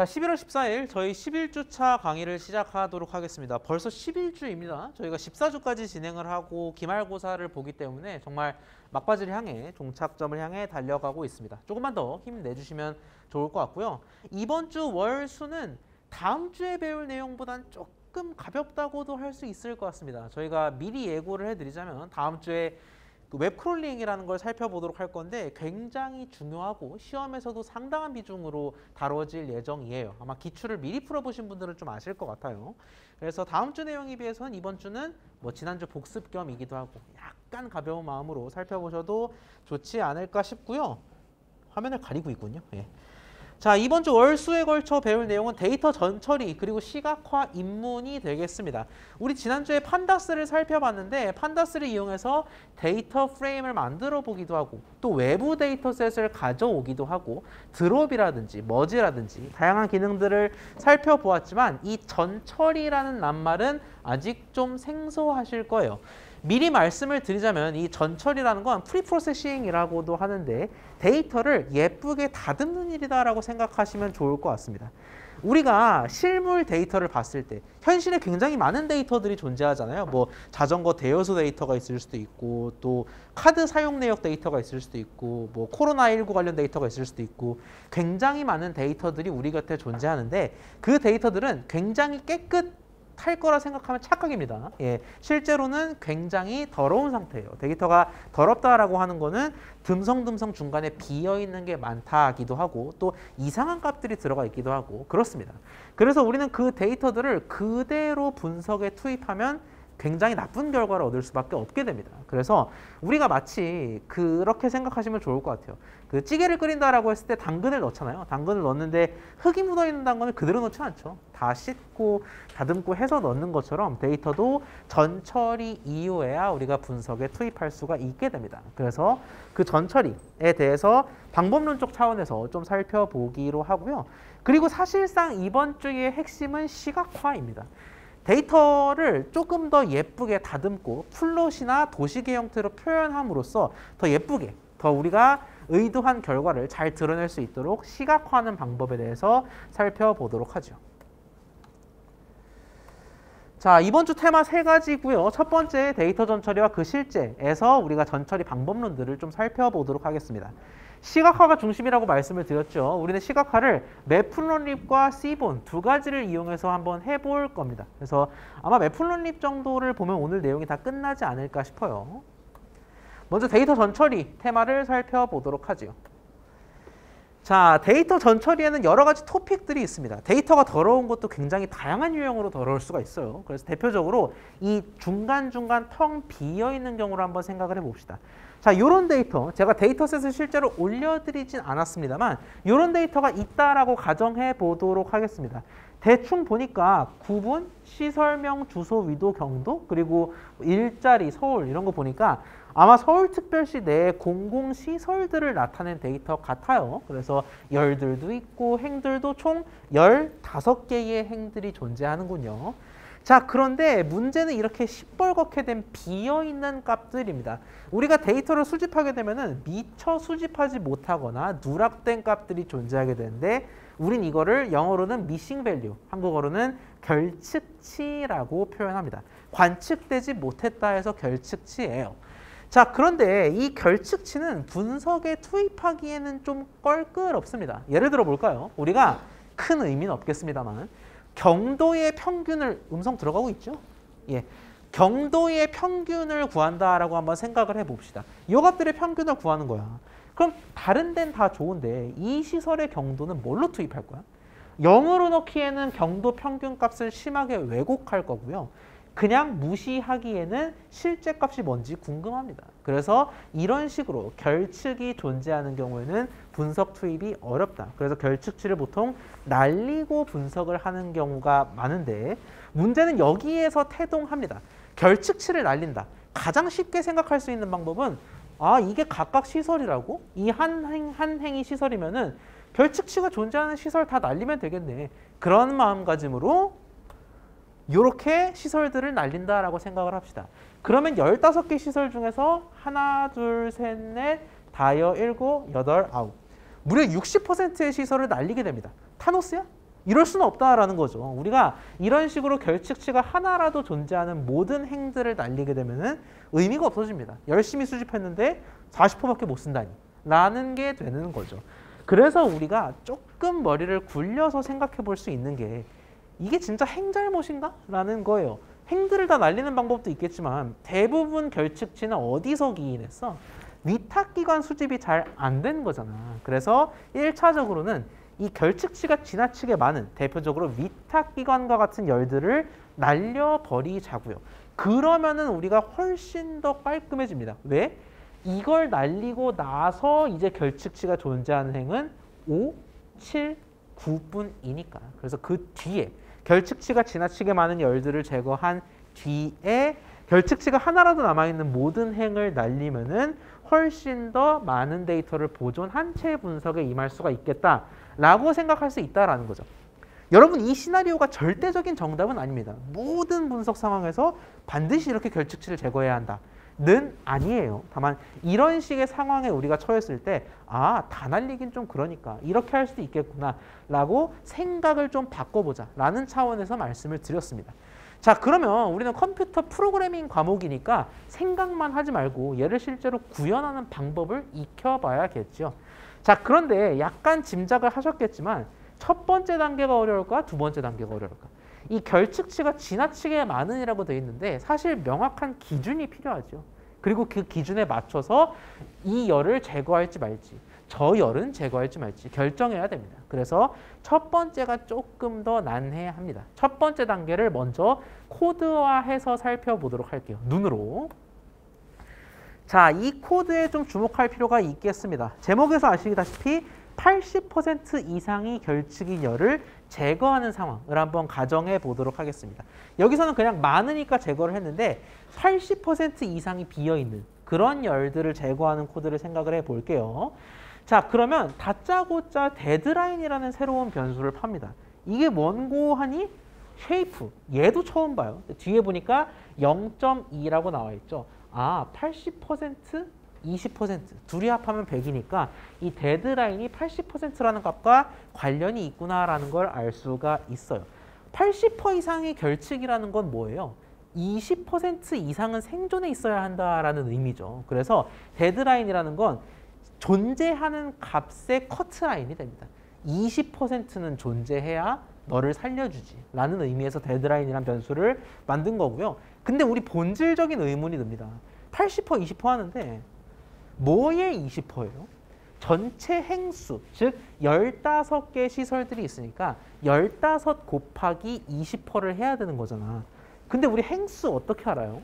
자, 11월 14일 저희 11주차 강의를 시작하도록 하겠습니다. 벌써 11주입니다. 저희가 14주까지 진행을 하고 기말고사를 보기 때문에 정말 막바지를 향해 종착점을 향해 달려가고 있습니다. 조금만 더 힘내주시면 좋을 것 같고요. 이번 주 월수는 다음 주에 배울 내용보단 조금 가볍다고도 할 수 있을 것 같습니다. 저희가 미리 예고를 해드리자면 다음 주에 웹크롤링이라는 걸 살펴보도록 할 건데 굉장히 중요하고 시험에서도 상당한 비중으로 다뤄질 예정이에요. 아마 기출을 미리 풀어보신 분들은 좀 아실 것 같아요. 그래서 다음 주 내용에 비해서는 이번 주는 뭐 지난주 복습 겸이기도 하고 약간 가벼운 마음으로 살펴보셔도 좋지 않을까 싶고요. 화면을 가리고 있군요. 예. 자, 이번 주 월수에 걸쳐 배울 내용은 데이터 전처리 그리고 시각화 입문이 되겠습니다. 우리 지난주에 판다스를 살펴봤는데 판다스를 이용해서 데이터 프레임을 만들어 보기도 하고 또 외부 데이터셋을 가져오기도 하고 드롭이라든지 머지라든지 다양한 기능들을 살펴보았지만 이 전처리라는 낱말은 아직 좀 생소하실 거예요. 미리 말씀을 드리자면 이 전처리라는 건 프리프로세싱이라고도 하는데 데이터를 예쁘게 다듬는 일이다라고 생각하시면 좋을 것 같습니다. 우리가 실물 데이터를 봤을 때 현실에 굉장히 많은 데이터들이 존재하잖아요. 뭐 자전거 대여소 데이터가 있을 수도 있고 또 카드 사용 내역 데이터가 있을 수도 있고 뭐 코로나19 관련 데이터가 있을 수도 있고 굉장히 많은 데이터들이 우리 곁에 존재하는데 그 데이터들은 굉장히 깨끗할 거라 생각하면 착각입니다. 예, 실제로는 굉장히 더러운 상태예요. 데이터가 더럽다라고 하는 거는 듬성듬성 중간에 비어있는 게 많다기도 하고 또 이상한 값들이 들어가 있기도 하고 그렇습니다. 그래서 우리는 그 데이터들을 그대로 분석에 투입하면 굉장히 나쁜 결과를 얻을 수밖에 없게 됩니다. 그래서 우리가 마치 그렇게 생각하시면 좋을 것 같아요. 그 찌개를 끓인다라고 했을 때 당근을 넣잖아요. 당근을 넣는데 흙이 묻어있는 당근을 그대로 넣지 않죠. 다 씻고 다듬고 해서 넣는 것처럼 데이터도 전처리 이후에야 우리가 분석에 투입할 수가 있게 됩니다. 그래서 그 전처리에 대해서 방법론적 차원에서 좀 살펴보기로 하고요. 그리고 사실상 이번 주의 핵심은 시각화입니다. 데이터를 조금 더 예쁘게 다듬고 플롯이나 도식의 형태로 표현함으로써 더 예쁘게, 더 우리가 의도한 결과를 잘 드러낼 수 있도록 시각화하는 방법에 대해서 살펴보도록 하죠. 자, 이번 주 테마 3가지고요. 첫 번째 데이터 전처리와 그 실제에서 우리가 전처리 방법론들을 좀 살펴보도록 하겠습니다. 시각화가 중심이라고 말씀을 드렸죠. 우리는 시각화를 매플론립과 C본 두 가지를 이용해서 한번 해볼 겁니다. 그래서 아마 매플론립 정도를 보면 오늘 내용이 다 끝나지 않을까 싶어요. 먼저 데이터 전처리 테마를 살펴보도록 하죠. 자, 데이터 전처리에는 여러 가지 토픽들이 있습니다. 데이터가 더러운 것도 굉장히 다양한 유형으로 더러울 수가 있어요. 그래서 대표적으로 이 중간중간 텅 비어있는 경우를 한번 생각을 해봅시다. 자, 이런 데이터, 제가 데이터셋을 실제로 올려드리진 않았습니다만 이런 데이터가 있다라고 가정해 보도록 하겠습니다. 대충 보니까 구분, 시설명, 주소, 위도, 경도, 그리고 일자리, 서울 이런 거 보니까 아마 서울특별시 내 공공시설들을 나타낸 데이터 같아요. 그래서 열들도 있고 행들도 총 15개의 행들이 존재하는군요. 자, 그런데 문제는 이렇게 시뻘겋게 된 비어있는 값들입니다. 우리가 데이터를 수집하게 되면은 미처 수집하지 못하거나 누락된 값들이 존재하게 되는데 우린 이거를 영어로는 missing value, 한국어로는 결측치라고 표현합니다. 관측되지 못했다 해서 결측치예요. 자, 그런데 이 결측치는 분석에 투입하기에는 좀 껄끄럽습니다. 예를 들어 볼까요? 우리가 큰 의미는 없겠습니다만 경도의 평균을 음성 들어가고 있죠? 예, 경도의 평균을 구한다라고 한번 생각을 해봅시다. 이 값들의 평균을 구하는 거야. 그럼 다른 데는 다 좋은데 이 시설의 경도는 뭘로 투입할 거야? 0으로 넣기에는 경도 평균 값을 심하게 왜곡할 거고요. 그냥 무시하기에는 실제 값이 뭔지 궁금합니다. 그래서 이런 식으로 결측이 존재하는 경우에는 분석 투입이 어렵다. 그래서 결측치를 보통 날리고 분석을 하는 경우가 많은데 문제는 여기에서 태동합니다. 결측치를 날린다. 가장 쉽게 생각할 수 있는 방법은 아, 이게 각각 시설이라고? 이 한 행이 시설이면은 결측치가 존재하는 시설 다 날리면 되겠네. 그런 마음가짐으로 이렇게 시설들을 날린다라고 생각을 합시다. 그러면 15개 시설 중에서 하나, 둘, 셋, 넷, 다여, 일곱, 여덟, 아홉. 무려 60%의 시설을 날리게 됩니다. 타노스야? 이럴 수는 없다라는 거죠. 우리가 이런 식으로 결칙치가 하나라도 존재하는 모든 행들을 날리게 되면은 의미가 없어집니다. 열심히 수집했는데 40%밖에 못 쓴다니 라는 게 되는 거죠. 그래서 우리가 조금 머리를 굴려서 생각해 볼 수 있는 게 이게 진짜 행 잘못인가? 라는 거예요. 행들을 다 날리는 방법도 있겠지만 대부분 결칙치는 어디서 기인했어? 위탁기관 수집이 잘 안 된 거잖아. 그래서 1차적으로는 이 결칙치가 지나치게 많은 대표적으로 위탁기관과 같은 열들을 날려버리자고요. 그러면은 우리가 훨씬 더 깔끔해집니다. 왜? 이걸 날리고 나서 이제 결칙치가 존재하는 행은 5, 7, 9분이니까. 그래서 그 뒤에 결칙치가 지나치게 많은 열들을 제거한 뒤에 결칙치가 하나라도 남아있는 모든 행을 날리면은 훨씬 더 많은 데이터를 보존한 채 분석에 임할 수가 있겠다라고 생각할 수 있다라는 거죠. 여러분 이 시나리오가 절대적인 정답은 아닙니다. 모든 분석 상황에서 반드시 이렇게 결칙치를 제거해야 한다는 아니에요. 다만 이런 식의 상황에 우리가 처했을 때 아, 다 날리긴 좀 그러니까 이렇게 할 수도 있겠구나 라고 생각을 좀 바꿔보자 라는 차원에서 말씀을 드렸습니다. 자, 그러면 우리는 컴퓨터 프로그래밍 과목이니까 생각만 하지 말고 얘를 실제로 구현하는 방법을 익혀봐야겠죠. 자, 그런데 약간 짐작을 하셨겠지만 첫 번째 단계가 어려울까? 두 번째 단계가 어려울까? 이 결측치가 지나치게 많은이라고 되어 있는데 사실 명확한 기준이 필요하죠. 그리고 그 기준에 맞춰서 이 열을 제거할지 말지 저 열은 제거할지 말지 결정해야 됩니다. 그래서 첫 번째가 조금 더 난해합니다. 첫 번째 단계를 먼저 코드화해서 살펴보도록 할게요. 눈으로. 자, 이 코드에 좀 주목할 필요가 있겠습니다. 제목에서 아시다시피 80% 이상이 결측인 열을 제거하는 상황을 한번 가정해 보도록 하겠습니다. 여기서는 그냥 많으니까 제거를 했는데 80% 이상이 비어있는 그런 열들을 제거하는 코드를 생각을 해볼게요. 자, 그러면 다짜고짜 데드라인이라는 새로운 변수를 팝니다. 이게 뭔고 하니? 쉐이프. 얘도 처음 봐요. 뒤에 보니까 0.2라고 나와 있죠. 아, 80%? 20% 둘이 합하면 100이니까 이 데드라인이 80%라는 값과 관련이 있구나라는 걸 알 수가 있어요. 80% 이상의 결칙이라는 건 뭐예요? 20% 이상은 생존해 있어야 한다라는 의미죠. 그래서 데드라인이라는 건 존재하는 값의 커트라인이 됩니다. 20%는 존재해야 너를 살려주지 라는 의미에서 데드라인이라는 변수를 만든 거고요. 근데 우리 본질적인 의문이 듭니다. 80% 20% 하는데 뭐의 20%예요? 전체 행수, 즉 15개 시설들이 있으니까 15 곱하기 20%를 해야 되는 거잖아. 근데 우리 행수 어떻게 알아요?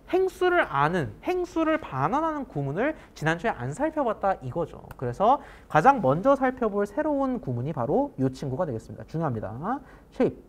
행수를 아는, 행수를 반환하는 구문을 지난주에 안 살펴봤다 이거죠. 그래서 가장 먼저 살펴볼 새로운 구문이 바로 이 친구가 되겠습니다. 중요합니다. shape.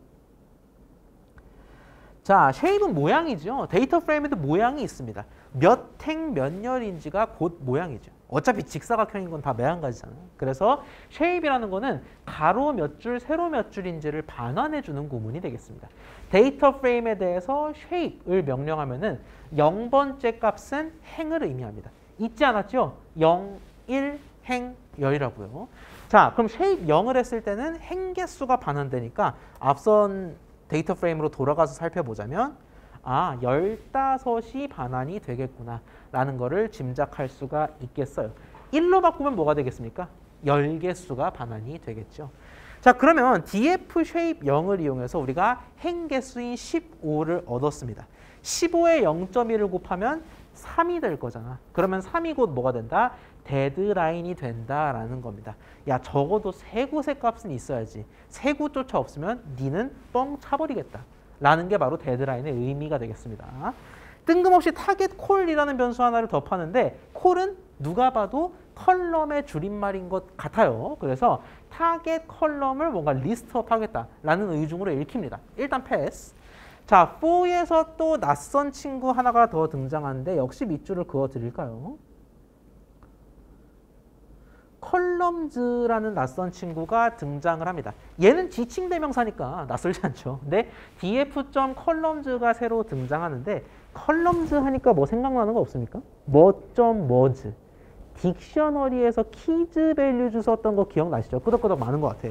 자, shape은 모양이죠. 데이터 프레임에도 모양이 있습니다. 몇 행 몇 열인지가 곧 모양이죠. 어차피 직사각형인 건 다 매한가지잖아요. 그래서 shape이라는 거는 가로 몇 줄, 세로 몇 줄인지를 반환해주는 구문이 되겠습니다. 데이터 프레임에 대해서 shape을 명령하면은 0번째 값은 행을 의미합니다. 잊지 않았죠? 0, 1, 행, 열이라고요. 자, 그럼 shape 0을 했을 때는 행 개수가 반환되니까 앞선 데이터 프레임으로 돌아가서 살펴보자면 아, 15이 반환이 되겠구나 라는 거를 짐작할 수가 있겠어요. 1로 바꾸면 뭐가 되겠습니까? 10개수가 반환이 되겠죠. 자, 그러면 df shape 0을 이용해서 우리가 행 개수인 15를 얻었습니다. 15에 0.1을 곱하면 3이 될 거잖아. 그러면 3이 곧 뭐가 된다? 데드라인이 된다라는 겁니다. 야, 적어도 세 곳의 값은 있어야지. 세 곳조차 없으면 니는 뻥 차버리겠다. 라는 게 바로 데드라인의 의미가 되겠습니다. 뜬금없이 타겟 콜이라는 변수 하나를 더 파는데 콜은 누가 봐도 컬럼의 줄임말인 것 같아요. 그래서 타겟 컬럼을 뭔가 리스트업 하겠다라는 의중으로 읽힙니다. 일단 패스. 자, for에서 또 낯선 친구 하나가 더 등장하는데 역시 밑줄을 그어 드릴까요? 컬럼즈라는 낯선 친구가 등장을 합니다. 얘는 지칭 대명사니까 낯설지 않죠. 근데 df.columns가 새로 등장하는데 컬럼즈 하니까 뭐 생각나는 거 없습니까? 뭐점뭐즈, 딕셔너리에서 키즈 밸류즈 썼던 거 기억나시죠? 끄덕끄덕 많은 것 같아.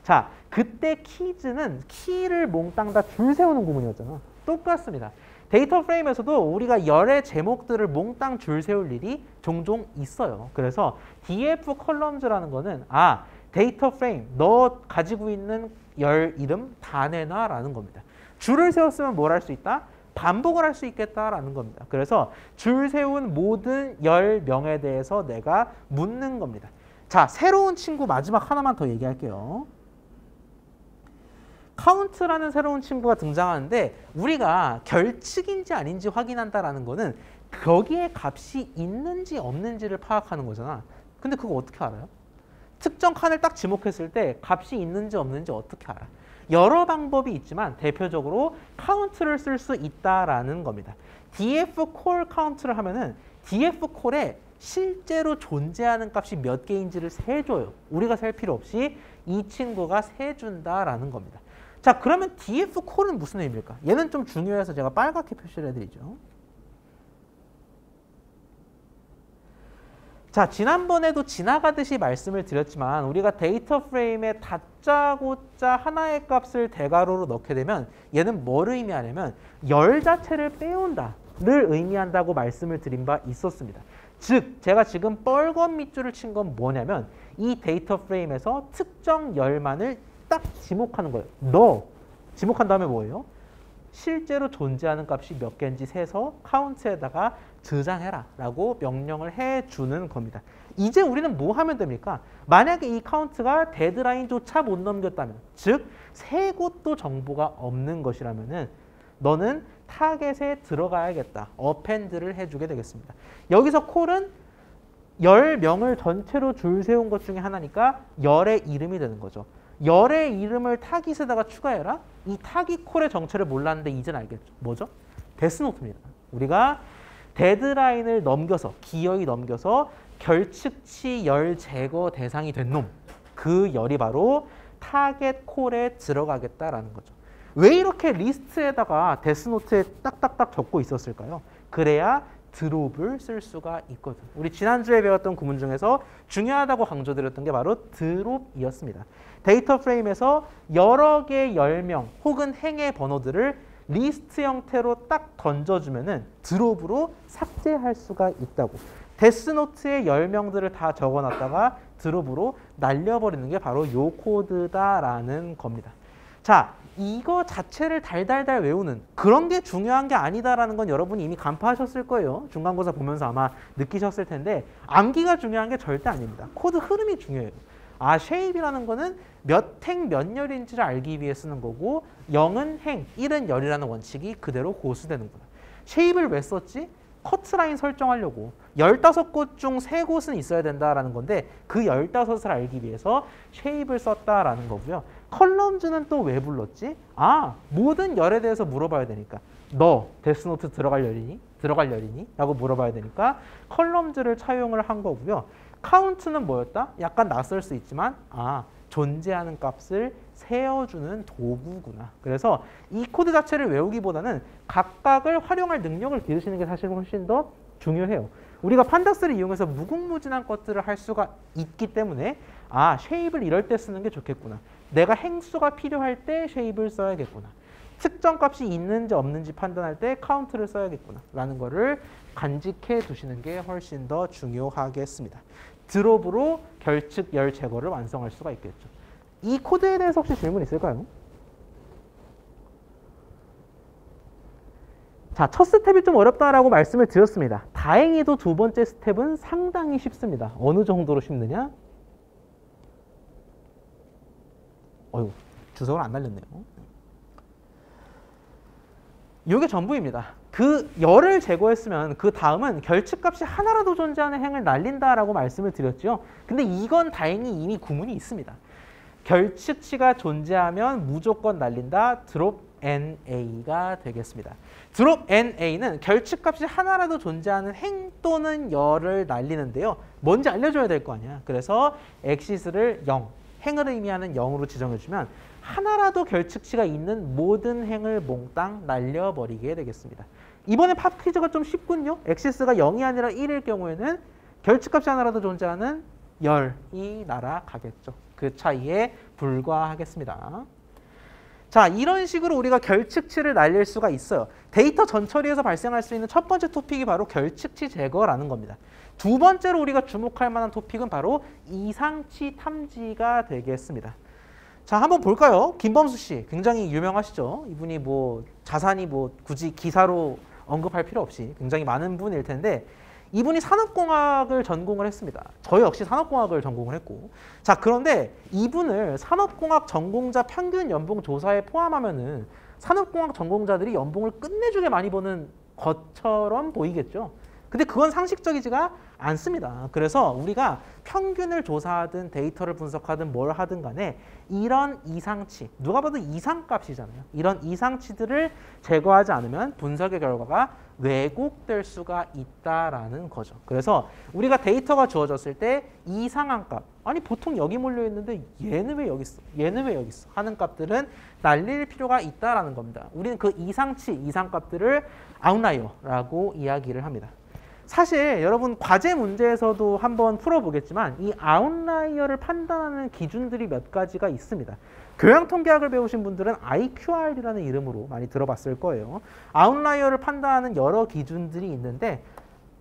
자, 그때 키즈는 키를 몽땅 다 줄 세우는 구문이었잖아. 똑같습니다. 데이터 프레임에서도 우리가 열의 제목들을 몽땅 줄 세울 일이 종종 있어요. 그래서 df 컬럼즈라는 거는 데이터 프레임, 너 가지고 있는 열 이름 다 내놔라는 겁니다. 줄을 세웠으면 뭘 할 수 있다? 반복을 할 수 있겠다라는 겁니다. 그래서 줄 세운 모든 열 명에 대해서 내가 묻는 겁니다. 자, 새로운 친구 마지막 하나만 더 얘기할게요. 카운트라는 새로운 친구가 등장하는데 우리가 결칙인지 아닌지 확인한다라는 거는 거기에 값이 있는지 없는지를 파악하는 거잖아. 근데 그거 어떻게 알아요? 특정 칸을 딱 지목했을 때 값이 있는지 없는지 어떻게 알아? 여러 방법이 있지만 대표적으로 카운트를 쓸 수 있다라는 겁니다. df 콜 카운트를 하면은 df 콜에 실제로 존재하는 값이 몇 개인지를 세줘요. 우리가 셀 필요 없이 이 친구가 세준다라는 겁니다. 자, 그러면 df 콜은 무슨 의미일까? 얘는 좀 중요해서 제가 빨갛게 표시를 해드리죠. 자, 지난번에도 지나가듯이 말씀을 드렸지만 우리가 데이터 프레임에 다짜고짜 하나의 값을 대괄호로 넣게 되면 얘는 뭘 의미하냐면 열 자체를 빼온다를 의미한다고 말씀을 드린 바 있었습니다. 즉, 제가 지금 빨간 밑줄을 친 건 뭐냐면 이 데이터 프레임에서 특정 열만을 딱 지목하는 거예요. 지목한 다음에 뭐예요? 실제로 존재하는 값이 몇 개인지 세서 카운트에다가 저장해라 라고 명령을 해주는 겁니다. 이제 우리는 뭐 하면 됩니까? 만약에 이 카운트가 데드라인조차 못 넘겼다면, 즉 세 곳도 정보가 없는 것이라면은 너는 타겟에 들어가야겠다. 어펜드를 해주게 되겠습니다. 여기서 콜은 열 명을 전체로 줄 세운 것 중에 하나니까 열의 이름이 되는 거죠. 열의 이름을 타깃에다가 추가해라. 이 타깃 콜의 정체를 몰랐는데 이제는 알겠죠. 뭐죠? 데스노트입니다. 우리가 데드라인을 넘겨서 기어이 넘겨서 결측치 열 제거 대상이 된 놈, 그 열이 바로 타겟 콜에 들어가겠다라는 거죠. 왜 이렇게 리스트에다가 데스노트에 딱딱딱 적고 있었을까요? 그래야 드롭을 쓸 수가 있거든. 우리 지난주에 배웠던 구문 중에서 중요하다고 강조드렸던 게 바로 드롭이었습니다. 데이터 프레임에서 여러 개의 열명 혹은 행의 번호들을 리스트 형태로 딱 던져주면은 드롭으로 삭제할 수가 있다고. 데스노트의 열명들을 다 적어놨다가 드롭으로 날려버리는 게 바로 요 코드다라는 겁니다. 자, 이거 자체를 달달달 외우는 그런 게 중요한 게 아니다라는 건 여러분이 이미 간파하셨을 거예요. 중간고사 보면서 아마 느끼셨을 텐데 암기가 중요한 게 절대 아닙니다. 코드 흐름이 중요해요. 쉐입이라는 거는 몇 행 몇 열인지를 알기 위해 쓰는 거고 0은 행, 1은 열이라는 원칙이 그대로 고수되는구나. 쉐입을 왜 썼지? 커트라인 설정하려고 15곳 중 3곳은 있어야 된다라는 건데 그 15을 알기 위해서 쉐입을 썼다라는 거고요. 컬럼즈는 또 왜 불렀지? 모든 열에 대해서 물어봐야 되니까 너 데스노트 들어갈 열이니? 들어갈 열이니? 라고 물어봐야 되니까 컬럼즈를 차용을 한 거고요. 카운트는 뭐였다? 약간 낯설 수 있지만 존재하는 값을 세어주는 도구구나. 그래서 이 코드 자체를 외우기보다는 각각을 활용할 능력을 기르시는 게 사실 훨씬 더 중요해요. 우리가 판다스를 이용해서 무궁무진한 것들을 할 수가 있기 때문에 쉐입을 이럴 때 쓰는 게 좋겠구나. 내가 행수가 필요할 때 쉐입을 써야겠구나. 특정 값이 있는지 없는지 판단할 때 카운트를 써야겠구나 라는 거를 간직해 두시는 게 훨씬 더 중요하겠습니다. 드롭으로 결측 열 제거를 완성할 수가 있겠죠. 이 코드에 대해서 혹시 질문 있을까요? 자, 첫 스텝이 좀 어렵다라고 말씀을 드렸습니다. 다행히도 두 번째 스텝은 상당히 쉽습니다. 어느 정도로 쉽느냐? 주석을 안 날렸네요. 이게 전부입니다. 그 열을 제거했으면 그 다음은 결측값이 하나라도 존재하는 행을 날린다라고 말씀을 드렸죠. 근데 이건 다행히 이미 구문이 있습니다. 결측치가 존재하면 무조건 날린다. 드롭 NA가 되겠습니다. 드롭 NA는 결측값이 하나라도 존재하는 행 또는 열을 날리는데요. 뭔지 알려줘야 될 거 아니야. 그래서 엑시스를 0, 행을 의미하는 0으로 지정해주면 하나라도 결측치가 있는 모든 행을 몽땅 날려버리게 되겠습니다. 이번에 팝 퀴즈가 좀 쉽군요. 엑시스가 0이 아니라 1일 경우에는 결집값이 하나라도 존재하는 열이 날아가겠죠. 그 차이에 불과하겠습니다. 자, 이런 식으로 우리가 결측치를 날릴 수가 있어요. 데이터 전처리에서 발생할 수 있는 첫 번째 토픽이 바로 결측치 제거라는 겁니다. 두 번째로 우리가 주목할 만한 토픽은 바로 이상치 탐지가 되겠습니다. 자, 한번 볼까요? 김범수 씨 굉장히 유명하시죠? 이분이 뭐 자산이 뭐 굳이 기사로 언급할 필요 없이 굉장히 많은 분일 텐데 이분이 산업공학을 전공을 했습니다. 저 역시 산업공학을 전공을 했고, 자, 그런데 이분을 산업공학 전공자 평균 연봉 조사에 포함하면은 산업공학 전공자들이 연봉을 끝내주게 많이 버는 것처럼 보이겠죠. 근데 그건 상식적이지가 않습니다. 그래서 우리가 평균을 조사하든 데이터를 분석하든 뭘 하든 간에 이런 이상치, 누가 봐도 이상값이잖아요. 이런 이상치들을 제거하지 않으면 분석의 결과가 왜곡될 수가 있다라는 거죠. 그래서 우리가 데이터가 주어졌을 때 이상한 값, 아니 보통 여기 몰려 있는데 얘는 왜 여기 있어? 얘는 왜 여기 있어? 하는 값들은 날릴 필요가 있다라는 겁니다. 우리는 그 이상치, 이상값들을 아웃라이어라고 이야기를 합니다. 사실 여러분 과제 문제에서도 한번 풀어보겠지만 이 아웃라이어를 판단하는 기준들이 몇 가지가 있습니다. 교양통계학을 배우신 분들은 IQR이라는 이름으로 많이 들어봤을 거예요. 아웃라이어를 판단하는 여러 기준들이 있는데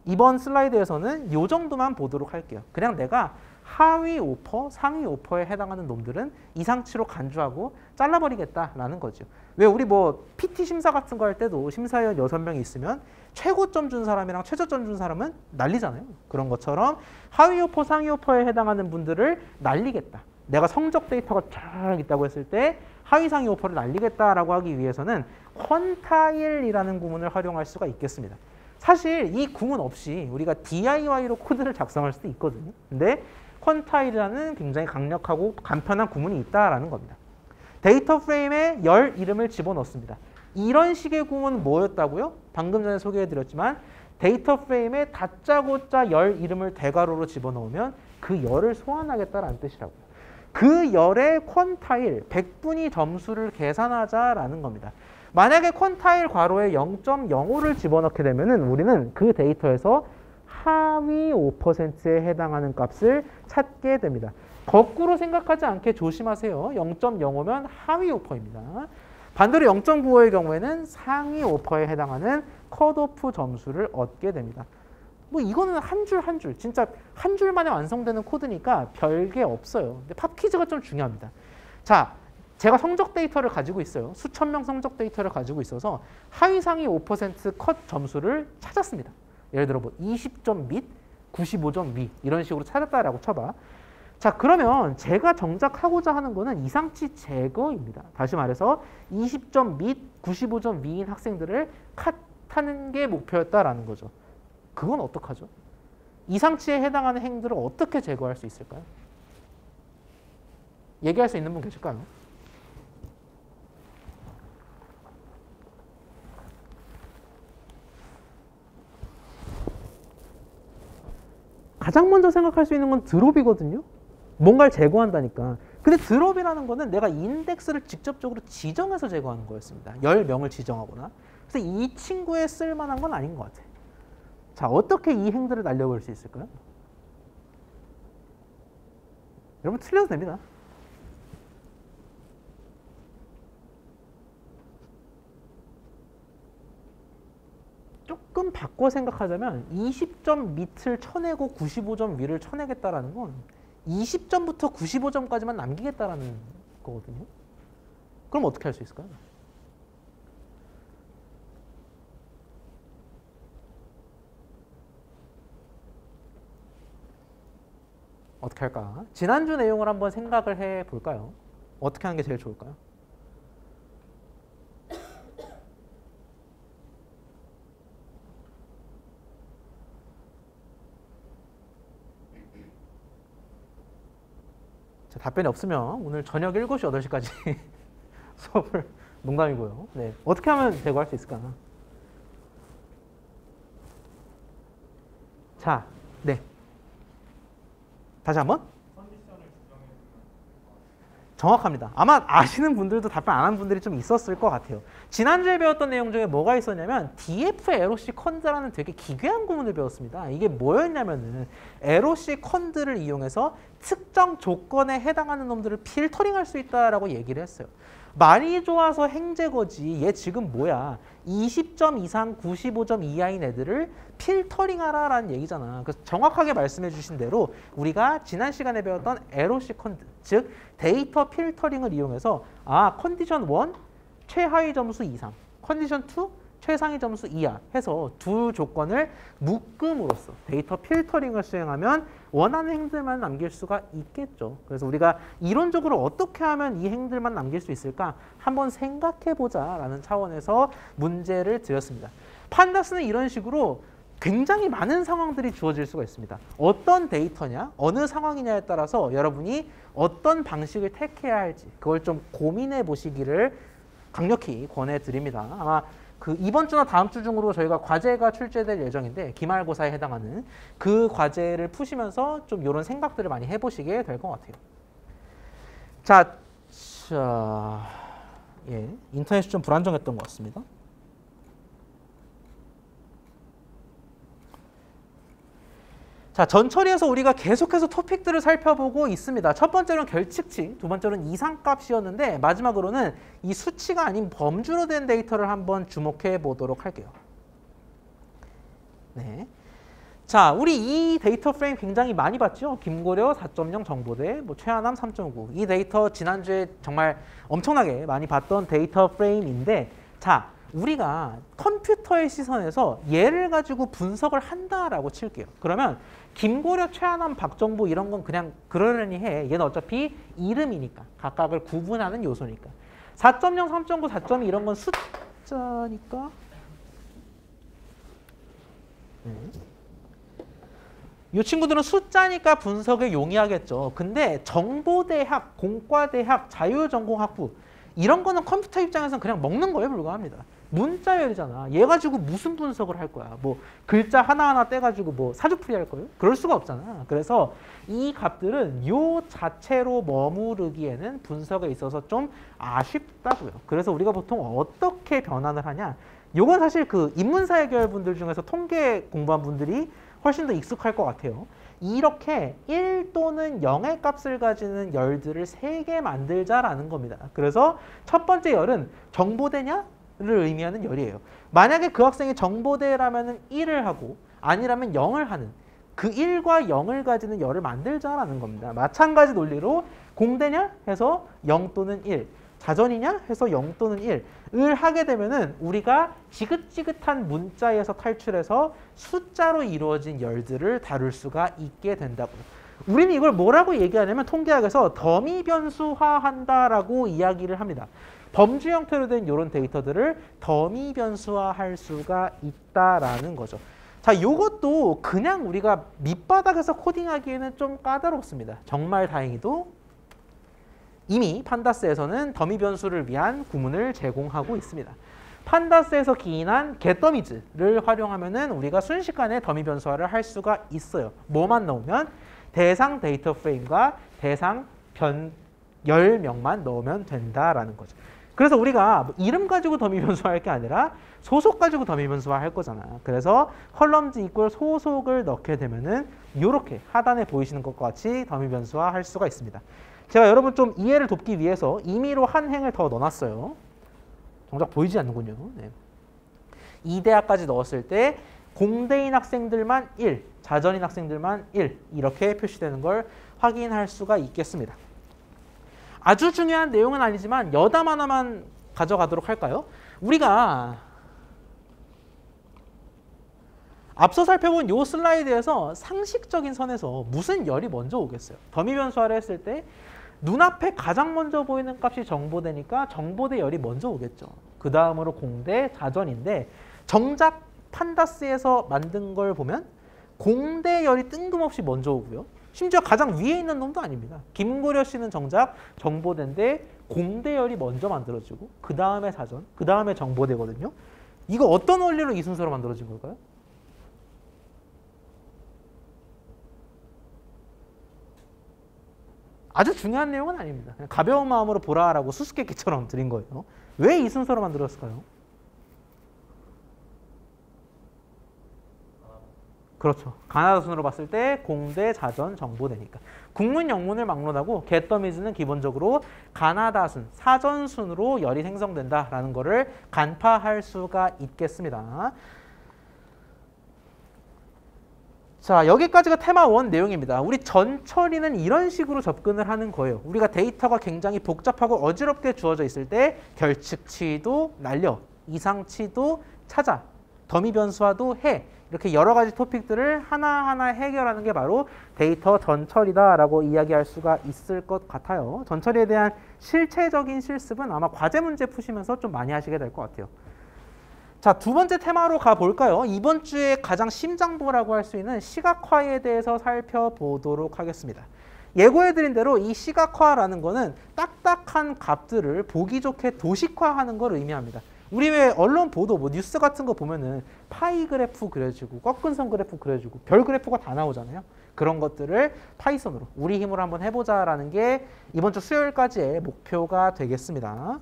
이번 슬라이드에서는 이 정도만 보도록 할게요. 그냥 내가 하위 5%, 상위 5%에 해당하는 놈들은 이상치로 간주하고 잘라버리겠다라는 거죠. 왜 우리 뭐 PT 심사 같은 거 할 때도 심사위원 6명이 있으면 최고점 준 사람이랑 최저점 준 사람은 난리잖아요. 그런 것처럼 하위 5%, 상위 5%에 해당하는 분들을 날리겠다. 내가 성적 데이터가 쫙 있다고 했을 때 하위 상위 5%를 날리겠다라고 하기 위해서는 퀀타일이라는 구문을 활용할 수가 있겠습니다. 사실 이 구문 없이 우리가 DIY로 코드를 작성할 수도 있거든요. 근데 퀀타일이라는 굉장히 강력하고 간편한 구문이 있다라는 겁니다. 데이터 프레임에 열 이름을 집어넣습니다. 이런 식의 구문은 뭐였다고요? 방금 전에 소개해드렸지만 데이터 프레임에 다짜고짜 열 이름을 대괄호로 집어넣으면 그 열을 소환하겠다라는 뜻이라고요. 그 열의 퀀타일 100분위 점수를 계산하자라는 겁니다. 만약에 퀀타일 괄호에 0.05를 집어넣게 되면은 우리는 그 데이터에서 하위 5%에 해당하는 값을 찾게 됩니다. 거꾸로 생각하지 않게 조심하세요. 0.05면 하위 5%입니다. 반대로 0.95의 경우에는 상위 5%에 해당하는 컷오프 점수를 얻게 됩니다. 뭐 이거는 한 줄 한 줄, 진짜 한 줄 만에 완성되는 코드니까 별게 없어요. 근데 팝퀴즈가 좀 중요합니다. 자, 제가 성적 데이터를 가지고 있어요. 수천 명 성적 데이터를 가지고 있어서 하위 상위 5%컷 점수를 찾았습니다. 예를 들어 뭐 20점 및 95점 위 이런 식으로 찾았다라고 쳐봐. 자, 그러면 제가 정작 하고자 하는 거는 이상치 제거입니다. 다시 말해서 20점 및 95점 위인 학생들을 컷하는 게 목표였다라는 거죠. 그건 어떡하죠? 이상치에 해당하는 행들을 어떻게 제거할 수 있을까요? 얘기할 수 있는 분 계실까요? 가장 먼저 생각할 수 있는 건 드롭이거든요. 뭔가를 제거한다니까. 근데 드롭이라는 거는 내가 인덱스를 직접적으로 지정해서 제거하는 거였습니다. 10명을 지정하거나. 그래서 이 친구에 쓸만한 건 아닌 것 같아요. 자, 어떻게 이 행들을 날려버릴 수 있을까요? 여러분 틀려도 됩니다. 조금 바꿔 생각하자면 20점 밑을 쳐내고 95점 위를 쳐내겠다라는 건 20점부터 95점까지만 남기겠다라는 거거든요. 그럼 어떻게 할 수 있을까요? 어떻게 할까? 지난주 내용을 한번 생각을 해볼까요? 어떻게 하는 게 제일 좋을까요? 자, 답변이 없으면 오늘 저녁 7시, 8시까지 수업을 농담이고요. 네, 어떻게 하면 제거할 수 있을까? 자, 네. 다시 한번. 정확합니다. 아마 아시는 분들도 답변 안 한 분들이 좀 있었을 것 같아요. 지난주에 배웠던 내용 중에 뭐가 있었냐면 DF LOC 컨드라는 되게 기괴한 구문을 배웠습니다. 이게 뭐였냐면은 LOC 컨드를 이용해서 특정 조건에 해당하는 놈들을 필터링할 수 있다라고 얘기를 했어요. 많이 좋아서 행제거지. 얘 지금 뭐야? 20점 이상 95점 이하인 애들을 필터링하라 라는 얘기잖아. 그래서 정확하게 말씀해 주신 대로 우리가 지난 시간에 배웠던 LOC 컨드, 즉 데이터 필터링을 이용해서 컨디션 1 최하위 점수 이상, 컨디션 2 최상위 점수 이하 해서 두 조건을 묶음으로써 데이터 필터링을 수행하면 원하는 행들만 남길 수가 있겠죠. 그래서 우리가 이론적으로 어떻게 하면 이 행들만 남길 수 있을까 한번 생각해보자 라는 차원에서 문제를 드렸습니다. 판다스는 이런 식으로 굉장히 많은 상황들이 주어질 수가 있습니다. 어떤 데이터냐, 어느 상황이냐에 따라서 여러분이 어떤 방식을 택해야 할지 그걸 좀 고민해 보시기를 강력히 권해드립니다. 아마 이번 주나 다음 주 중으로 저희가 과제가 출제될 예정인데 기말고사에 해당하는 그 과제를 푸시면서 좀 이런 생각들을 많이 해보시게 될 것 같아요. 자, 인터넷이 좀 불안정했던 것 같습니다. 자, 전처리에서 우리가 계속해서 토픽들을 살펴보고 있습니다. 첫 번째로는 결측치, 두 번째로는 이상값이었는데 마지막으로는 이 수치가 아닌 범주로 된 데이터를 한번 주목해 보도록 할게요. 네. 자, 우리 이 데이터 프레임 굉장히 많이 봤죠? 김고려 4.0 정보대, 최하남 3.9. 이 데이터 지난주에 정말 엄청나게 많이 봤던 데이터 프레임인데, 자, 우리가 컴퓨터의 시선에서 얘를 가지고 분석을 한다라고 칠게요. 그러면 김고려, 최하남, 박정보 이런 건 그냥 그러려니 해. 얘는 어차피 이름이니까. 각각을 구분하는 요소니까. 4.0, 3.9, 4.2 이런 건 숫자니까. 이 친구들은 숫자니까 분석에 용이하겠죠. 근데 정보대학, 공과대학, 자유전공학부 이런 거는 컴퓨터 입장에서는 그냥 먹는 거에 불과합니다. 문자열이잖아. 얘 가지고 무슨 분석을 할 거야? 뭐 글자 하나하나 떼가지고 뭐 사주풀이 할 거예요? 그럴 수가 없잖아. 그래서 이 값들은 요 자체로 머무르기에는 분석에 있어서 좀 아쉽다고요. 그래서 우리가 보통 어떻게 변환을 하냐? 요건 사실 그 인문사회 계열 분들 중에서 통계 공부한 분들이 훨씬 더 익숙할 것 같아요. 이렇게 1 또는 0의 값을 가지는 열들을 3개 만들자라는 겁니다. 그래서 첫 번째 열은 정보대냐? 를 의미하는 열이에요. 만약에 그 학생이 정보대라면 1을 하고 아니라면 0을 하는 그 1과 0을 가지는 열을 만들자라는 겁니다. 마찬가지 논리로 공대냐? 해서 0 또는 1, 자전이냐? 해서 0 또는 1을 하게 되면은 우리가 지긋지긋한 문자에서 탈출해서 숫자로 이루어진 열들을 다룰 수가 있게 된다고요. 우리는 이걸 뭐라고 얘기하냐면 통계학에서 더미 변수화한다라고 이야기를 합니다. 범주 형태로 된 이런 데이터들을 더미 변수화할 수가 있다라는 거죠. 자, 이것도 그냥 우리가 밑바닥에서 코딩하기에는 좀 까다롭습니다. 정말 다행히도 이미 판다스에서는 더미 변수를 위한 구문을 제공하고 있습니다. 판다스에서 기인한 getDomies를 활용하면은 우리가 순식간에 더미 변수화를 할 수가 있어요. 뭐만 넣으면 대상 데이터 프레임과 대상 열명만 넣으면 된다라는 거죠. 그래서 우리가 이름 가지고 더미 변수화할 게 아니라 소속 가지고 더미 변수화 할 거잖아. 그래서 컬럼즈 이퀄 소속을 넣게 되면은 이렇게 하단에 보이시는 것과 같이 더미 변수화 할 수가 있습니다. 제가 여러분 좀 이해를 돕기 위해서 임의로 한 행을 더 넣어놨어요. 정작 보이지 않는군요. 네. 2대학까지 넣었을 때 공대인 학생들만 1, 자전인 학생들만 1 이렇게 표시되는 걸 확인할 수가 있겠습니다. 아주 중요한 내용은 아니지만 여담 하나만 가져가도록 할까요? 우리가 앞서 살펴본 이 슬라이드에서 상식적인 선에서 무슨 열이 먼저 오겠어요? 더미 변수화를 했을 때 눈앞에 가장 먼저 보이는 값이 정보대니까 정보대 열이 먼저 오겠죠. 그 다음으로 공대, 자전인데 정작 판다스에서 만든 걸 보면 공대 열이 뜬금없이 먼저 오고요. 심지어 가장 위에 있는 놈도 아닙니다. 김고려 씨는 정작 정보대인데 공대열이 먼저 만들어지고 그 다음에 자전, 그 다음에 정보대거든요. 이거 어떤 원리로 이 순서로 만들어진 걸까요? 아주 중요한 내용은 아닙니다. 그냥 가벼운 마음으로 보라라고 수수께끼처럼 드린 거예요. 왜 이 순서로 만들었을까요? 그렇죠. 가나다 순으로 봤을 때 공대, 자전, 정보대니까. 국문, 영문을 막론하고 get더미즈는 기본적으로 가나다 순, 사전 순으로 열이 생성된다라는 거를 간파할 수가 있겠습니다. 자, 여기까지가 테마 1 내용입니다. 우리 전처리는 이런 식으로 접근을 하는 거예요. 우리가 데이터가 굉장히 복잡하고 어지럽게 주어져 있을 때 결측치도 날려, 이상치도 찾아, 더미 변수화도 해. 이렇게 여러 가지 토픽들을 하나하나 해결하는 게 바로 데이터 전처리다라고 이야기할 수가 있을 것 같아요. 전처리에 대한 실체적인 실습은 아마 과제 문제 푸시면서 좀 많이 하시게 될 것 같아요. 자, 두 번째 테마로 가볼까요? 이번 주에 가장 심장부라고 할 수 있는 시각화에 대해서 살펴보도록 하겠습니다. 예고해드린 대로 이 시각화라는 거는 딱딱한 값들을 보기 좋게 도식화하는 걸 의미합니다. 우리 왜 언론 보도, 뭐 뉴스 같은 거 보면은 파이 그래프 그려지고 꺾은 선 그래프 그려지고 별 그래프가 다 나오잖아요. 그런 것들을 파이썬으로 우리 힘으로 한번 해보자라는 게 이번 주 수요일까지의 목표가 되겠습니다.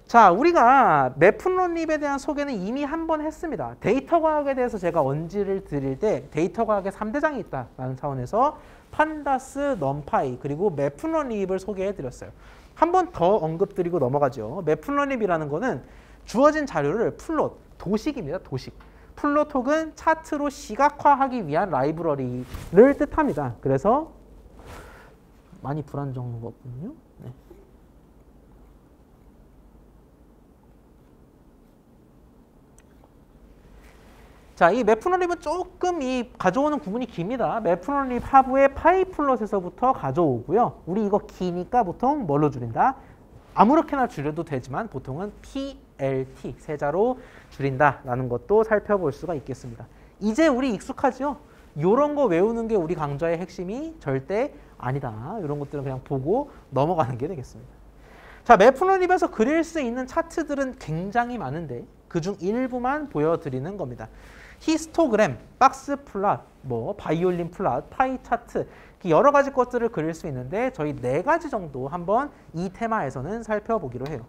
자, 우리가 매프론립에 대한 소개는 이미 한번 했습니다. 데이터 과학에 대해서 제가 언지를 드릴 때 데이터 과학의 3대장이 있다라는 차원에서 판다스, 넘파이, 그리고 매프론립을 소개해드렸어요. 한 번 더 언급드리고 넘어가죠. 매프론립이라는 거는 주어진 자료를 플롯, 도식입니다. 도식. 플롯 혹은 차트로 시각화하기 위한 라이브러리를 뜻합니다. 그래서 많이 불안정한 거거든요. 네. 자, 이 매프론립은 조금 이 가져오는 구문이 깁니다. 매프론립 하부의 파이플롯에서부터 가져오고요. 우리 이거 기니까 보통 뭘로 줄인다? 아무렇게나 줄여도 되지만 보통은 PLT, 세자로 줄인다라는 것도 살펴볼 수가 있겠습니다. 이제 우리 익숙하죠? 이런 거 외우는 게 우리 강좌의 핵심이 절대 아니다. 이런 것들은 그냥 보고 넘어가는 게 되겠습니다. 자, 매프론립에서 그릴 수 있는 차트들은 굉장히 많은데 그중 일부만 보여드리는 겁니다. 히스토그램, 박스 플롯, 뭐 바이올린 플롯, 파이 차트 여러 가지 것들을 그릴 수 있는데 저희 4가지 정도 한번 이 테마에서는 살펴보기로 해요.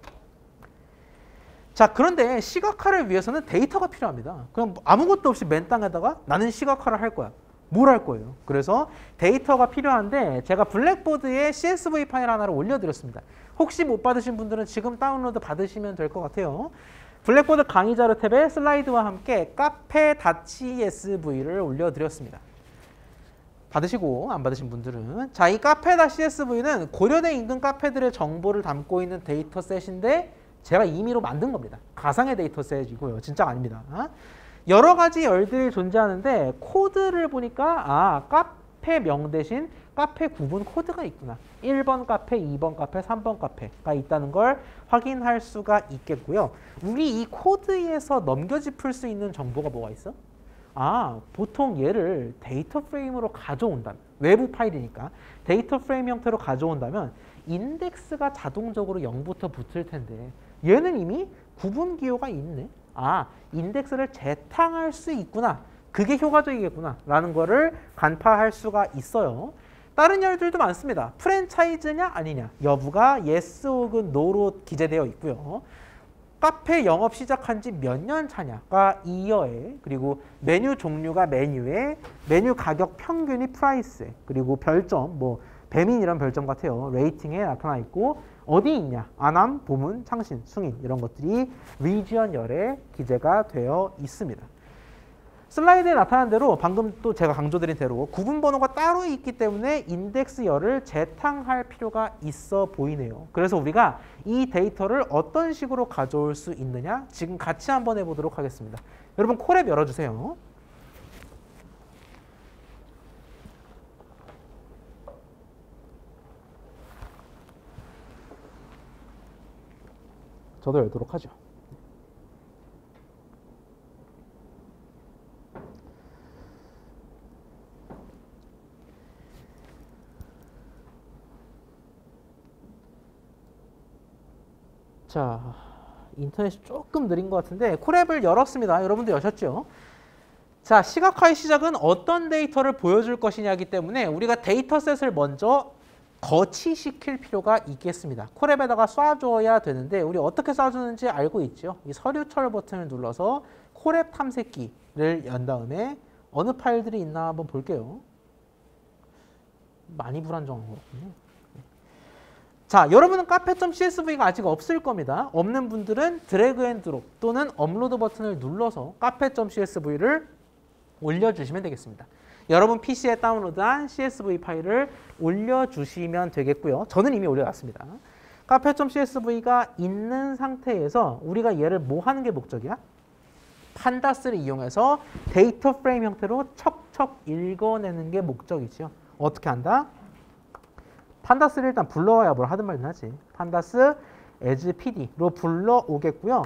자, 그런데 시각화를 위해서는 데이터가 필요합니다. 그럼 아무것도 없이 맨 땅에다가 나는 시각화를 할 거야. 뭘 할 거예요? 그래서 데이터가 필요한데 제가 블랙보드에 CSV 파일 하나를 올려드렸습니다. 혹시 못 받으신 분들은 지금 다운로드 받으시면 될 것 같아요. 블랙보드 강의 자료 탭에 슬라이드와 함께 카페.csv를 올려드렸습니다. 받으시고 안 받으신 분들은 자, 이 카페.csv는 고려대 인근 카페들의 정보를 담고 있는 데이터셋인데 제가 임의로 만든 겁니다. 가상의 데이터셋이고요. 진짜가 아닙니다. 여러 가지 열들이 존재하는데 코드를 보니까 카페명 대신 카페 구분 코드가 있구나. 1번 카페, 2번 카페, 3번 카페가 있다는 걸 확인할 수가 있겠고요. 우리 이 코드에서 넘겨짚을 수 있는 정보가 뭐가 있어? 보통 얘를 데이터 프레임으로 가져온다면, 외부 파일이니까 데이터 프레임 형태로 가져온다면 인덱스가 자동적으로 0부터 붙을 텐데 얘는 이미 구분 기호가 있네. 인덱스를 재탕할 수 있구나. 그게 효과적이겠구나 라는 거를 간파할 수가 있어요. 다른 열들도 많습니다. 프랜차이즈냐 아니냐 여부가 yes 혹은 no로 기재되어 있고요. 카페 영업 시작한 지 몇 년 차냐가 이어에, 그리고 메뉴 종류가 메뉴에, 메뉴 가격 평균이 프라이스에, 그리고 별점, 뭐 배민이란 별점 같아요. 레이팅에 나타나 있고 어디 있냐, 안암, 보문, 창신, 숭인 이런 것들이 리지언 열에 기재가 되어 있습니다. 슬라이드에 나타난 대로 방금 또 제가 강조드린 대로 구분 번호가 따로 있기 때문에 인덱스 열을 재탕할 필요가 있어 보이네요. 그래서 우리가 이 데이터를 어떤 식으로 가져올 수 있느냐 지금 같이 한번 해보도록 하겠습니다. 여러분 콜앱 열어주세요. 저도 열도록 하죠. 자, 인터넷이 조금 느린 것 같은데 콜앱을 열었습니다. 여러분도 여셨죠? 자, 시각화의 시작은 어떤 데이터를 보여줄 것이냐기 때문에 우리가 데이터셋을 먼저 거치시킬 필요가 있겠습니다. 콜앱에다가 쏴줘야 되는데 우리 어떻게 쏴주는지 알고 있죠? 이 서류철 버튼을 눌러서 콜앱 탐색기를 연 다음에 어느 파일들이 있나 한번 볼게요. 많이 불안정한 것 같군요. 자, 여러분은 카페.csv가 아직 없을 겁니다. 없는 분들은 드래그 앤 드롭 또는 업로드 버튼을 눌러서 카페.csv를 올려주시면 되겠습니다. 여러분 PC에 다운로드한 CSV 파일을 올려주시면 되겠고요. 저는 이미 올려놨습니다. 카페.csv가 있는 상태에서 우리가 얘를 뭐 하는 게 목적이야? 판다스를 이용해서 데이터 프레임 형태로 척척 읽어내는 게 목적이죠. 어떻게 한다? 판다스를 일단 불러와야 뭘 하든 말든 하지. 판다스 as pd로 불러오겠고요.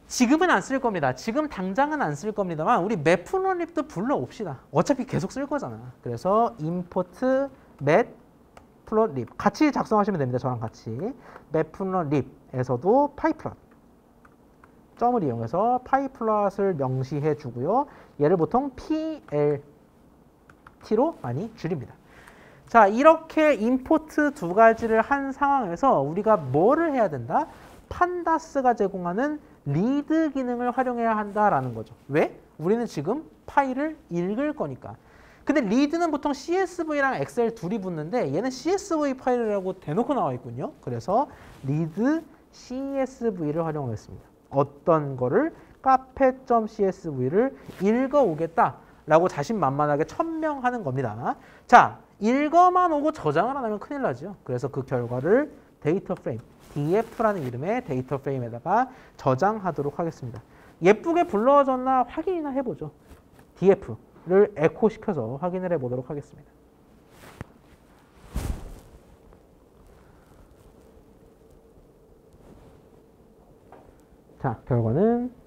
지금은 안 쓸 겁니다. 지금 당장은 안 쓸 겁니다만 우리 matplotlib도 불러옵시다. 어차피 계속 쓸 거잖아. 그래서 import matplotlib 같이 작성하시면 됩니다. 저랑 같이. matplotlib에서도 pyplot 점을 이용해서 pyplot을 명시해 주고요. 얘를 보통 plt로 많이 줄입니다. 자, 이렇게 임포트 두 가지를 한 상황에서 우리가 뭐를 해야 된다? 판다스가 제공하는 리드 기능을 활용해야 한다라는 거죠. 왜? 우리는 지금 파일을 읽을 거니까. 근데 리드는 보통 CSV랑 엑셀 둘이 붙는데 얘는 CSV 파일이라고 대놓고 나와 있군요. 그래서 리드 CSV를 활용하겠습니다. 어떤 거를? 카페.csv를 읽어오겠다라고 자신만만하게 천명하는 겁니다. 자, 읽어만 오고 저장을 안 하면 큰일 나죠. 그래서 그 결과를 데이터 프레임, df라는 이름의 데이터 프레임에다가 저장하도록 하겠습니다. 예쁘게 불러졌나 확인이나 해보죠. df를 에코 시켜서 확인을 해보도록 하겠습니다. 자, 결과는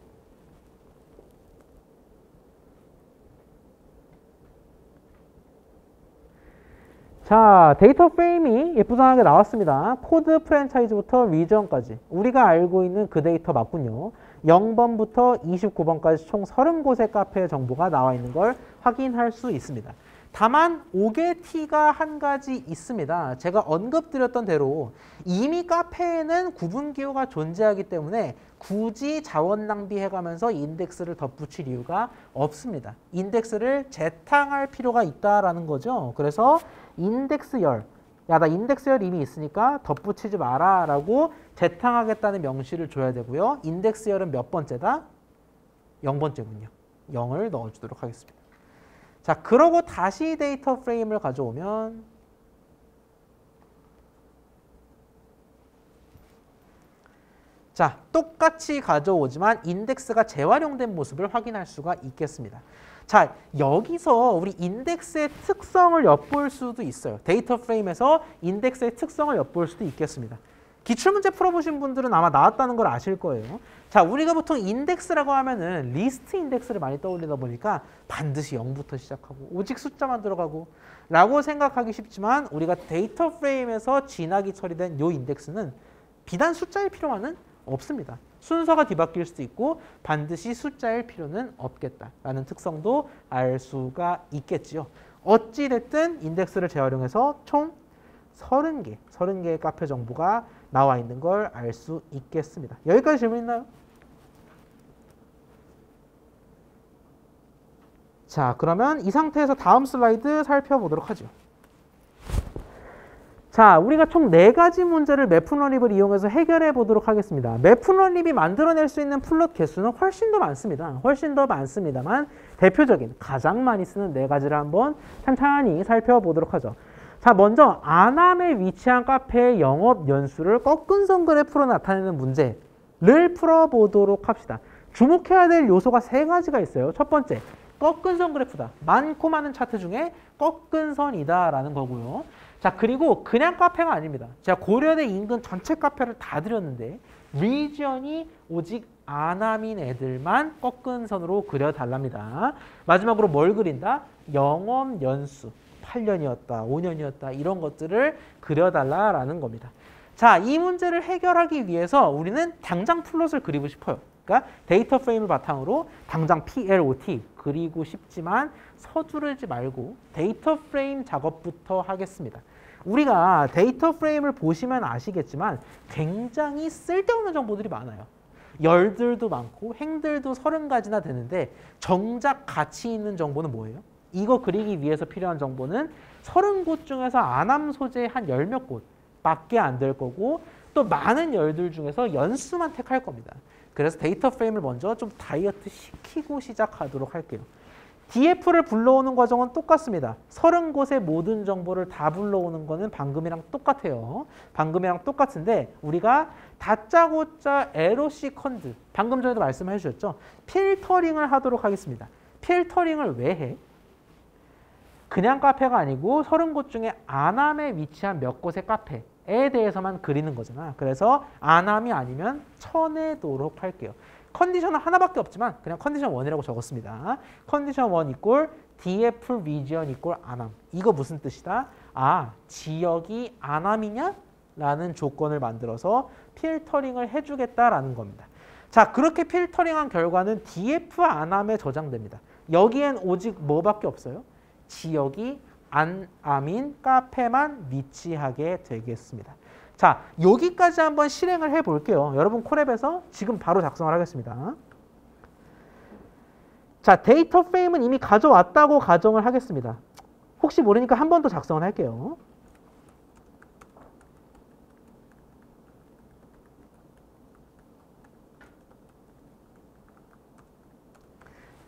자, 데이터 프레임이 예쁘장하게 나왔습니다. 코드 프랜차이즈부터 리전까지 우리가 알고 있는 그 데이터 맞군요. 0번부터 29번까지 총 30곳의 카페의 정보가 나와 있는 걸 확인할 수 있습니다. 다만 5개 T가 한 가지 있습니다. 제가 언급드렸던 대로 이미 카페에는 구분기호가 존재하기 때문에 굳이 자원 낭비해가면서 인덱스를 덧붙일 이유가 없습니다. 인덱스를 재탕할 필요가 있다라는 거죠. 그래서 인덱스열, 야, 나 인덱스열 이미 있으니까 덧붙이지 마라 라고 재탕하겠다는 명시를 줘야 되고요. 인덱스열은 몇 번째다? 0번째군요. 0을 넣어주도록 하겠습니다. 자, 그러고 다시 데이터 프레임을 가져오면 자, 똑같이 가져오지만 인덱스가 재활용된 모습을 확인할 수가 있겠습니다. 자, 여기서 우리 인덱스의 특성을 엿볼 수도 있어요. 데이터 프레임에서 인덱스의 특성을 엿볼 수도 있겠습니다. 기출문제 풀어보신 분들은 아마 나왔다는 걸 아실 거예요. 자, 우리가 보통 인덱스라고 하면은 리스트 인덱스를 많이 떠올리다 보니까 반드시 0부터 시작하고 오직 숫자만 들어가고 라고 생각하기 쉽지만 우리가 데이터 프레임에서 진하게 처리된 요 인덱스는 비단 숫자일 필요만은 없습니다. 순서가 뒤바뀔 수도 있고 반드시 숫자일 필요는 없겠다라는 특성도 알 수가 있겠지요. 어찌됐든 인덱스를 재활용해서 총 30개의 카페 정보가 나와 있는 걸 알 수 있겠습니다. 여기까지 질문 있나요? 자, 그러면 이 상태에서 다음 슬라이드 살펴보도록 하죠. 자, 우리가 총 4가지 문제를 매플러립을 이용해서 해결해 보도록 하겠습니다. 매플러립이 만들어낼 수 있는 플롯 개수는 훨씬 더 많습니다. 훨씬 더 많습니다만 대표적인 가장 많이 쓰는 4가지를 한번 찬찬히 살펴보도록 하죠. 자, 먼저 안암에 위치한 카페의 영업 연수를 꺾은 선 그래프로 나타내는 문제를 풀어보도록 합시다. 주목해야 될 요소가 3가지가 있어요. 첫 번째, 꺾은 선 그래프다. 많고 많은 차트 중에 꺾은 선이다라는 거고요. 자, 그리고 그냥 카페가 아닙니다. 제가 고려대 인근 전체 카페를 다 드렸는데 리지언이 오직 안암인 애들만 꺾은 선으로 그려달랍니다. 마지막으로 뭘 그린다? 영업 연수. 8년이었다, 5년이었다 이런 것들을 그려달라라는 겁니다. 자, 이 문제를 해결하기 위해서 우리는 당장 플롯을 그리고 싶어요. 그러니까 데이터 프레임을 바탕으로 당장 PLOT 그리고 싶지만 서두르지 말고 데이터 프레임 작업부터 하겠습니다. 우리가 데이터 프레임을 보시면 아시겠지만 굉장히 쓸데없는 정보들이 많아요. 열들도 많고 행들도 30가지나 되는데 정작 가치 있는 정보는 뭐예요? 이거 그리기 위해서 필요한 정보는 30곳 중에서 안암 소재 한 10몇 곳밖에 안 될 거고 또 많은 열들 중에서 연수만 택할 겁니다. 그래서 데이터 프레임을 먼저 좀 다이어트 시키고 시작하도록 할게요. DF를 불러오는 과정은 똑같습니다. 30곳의 모든 정보를 다 불러오는 거는 방금이랑 똑같아요. 방금이랑 똑같은데 우리가 다짜고짜 LOC 컨드, 방금 전에도 말씀해 주셨죠? 필터링을 하도록 하겠습니다. 필터링을 왜 해? 그냥 카페가 아니고 30곳 중에 안암에 위치한 몇 곳의 카페에 대해서만 그리는 거잖아. 그래서 안암이 아니면 쳐내도록 할게요. 컨디션은 하나밖에 없지만 그냥 컨디션 1이라고 적었습니다. 컨디션 1 이꼴 DF 리지언 이꼴 안암. 이거 무슨 뜻이다? 아, 지역이 안암이냐? 라는 조건을 만들어서 필터링을 해주겠다라는 겁니다. 자, 그렇게 필터링한 결과는 DF 안암에 저장됩니다. 여기엔 오직 뭐밖에 없어요? 지역이 안암인 카페만 위치하게 되겠습니다. 자, 여기까지 한번 실행을 해볼게요. 여러분 콜앱에서 지금 바로 작성을 하겠습니다. 자, 데이터 프레임은 이미 가져왔다고 가정을 하겠습니다. 혹시 모르니까 한 번 더 작성을 할게요.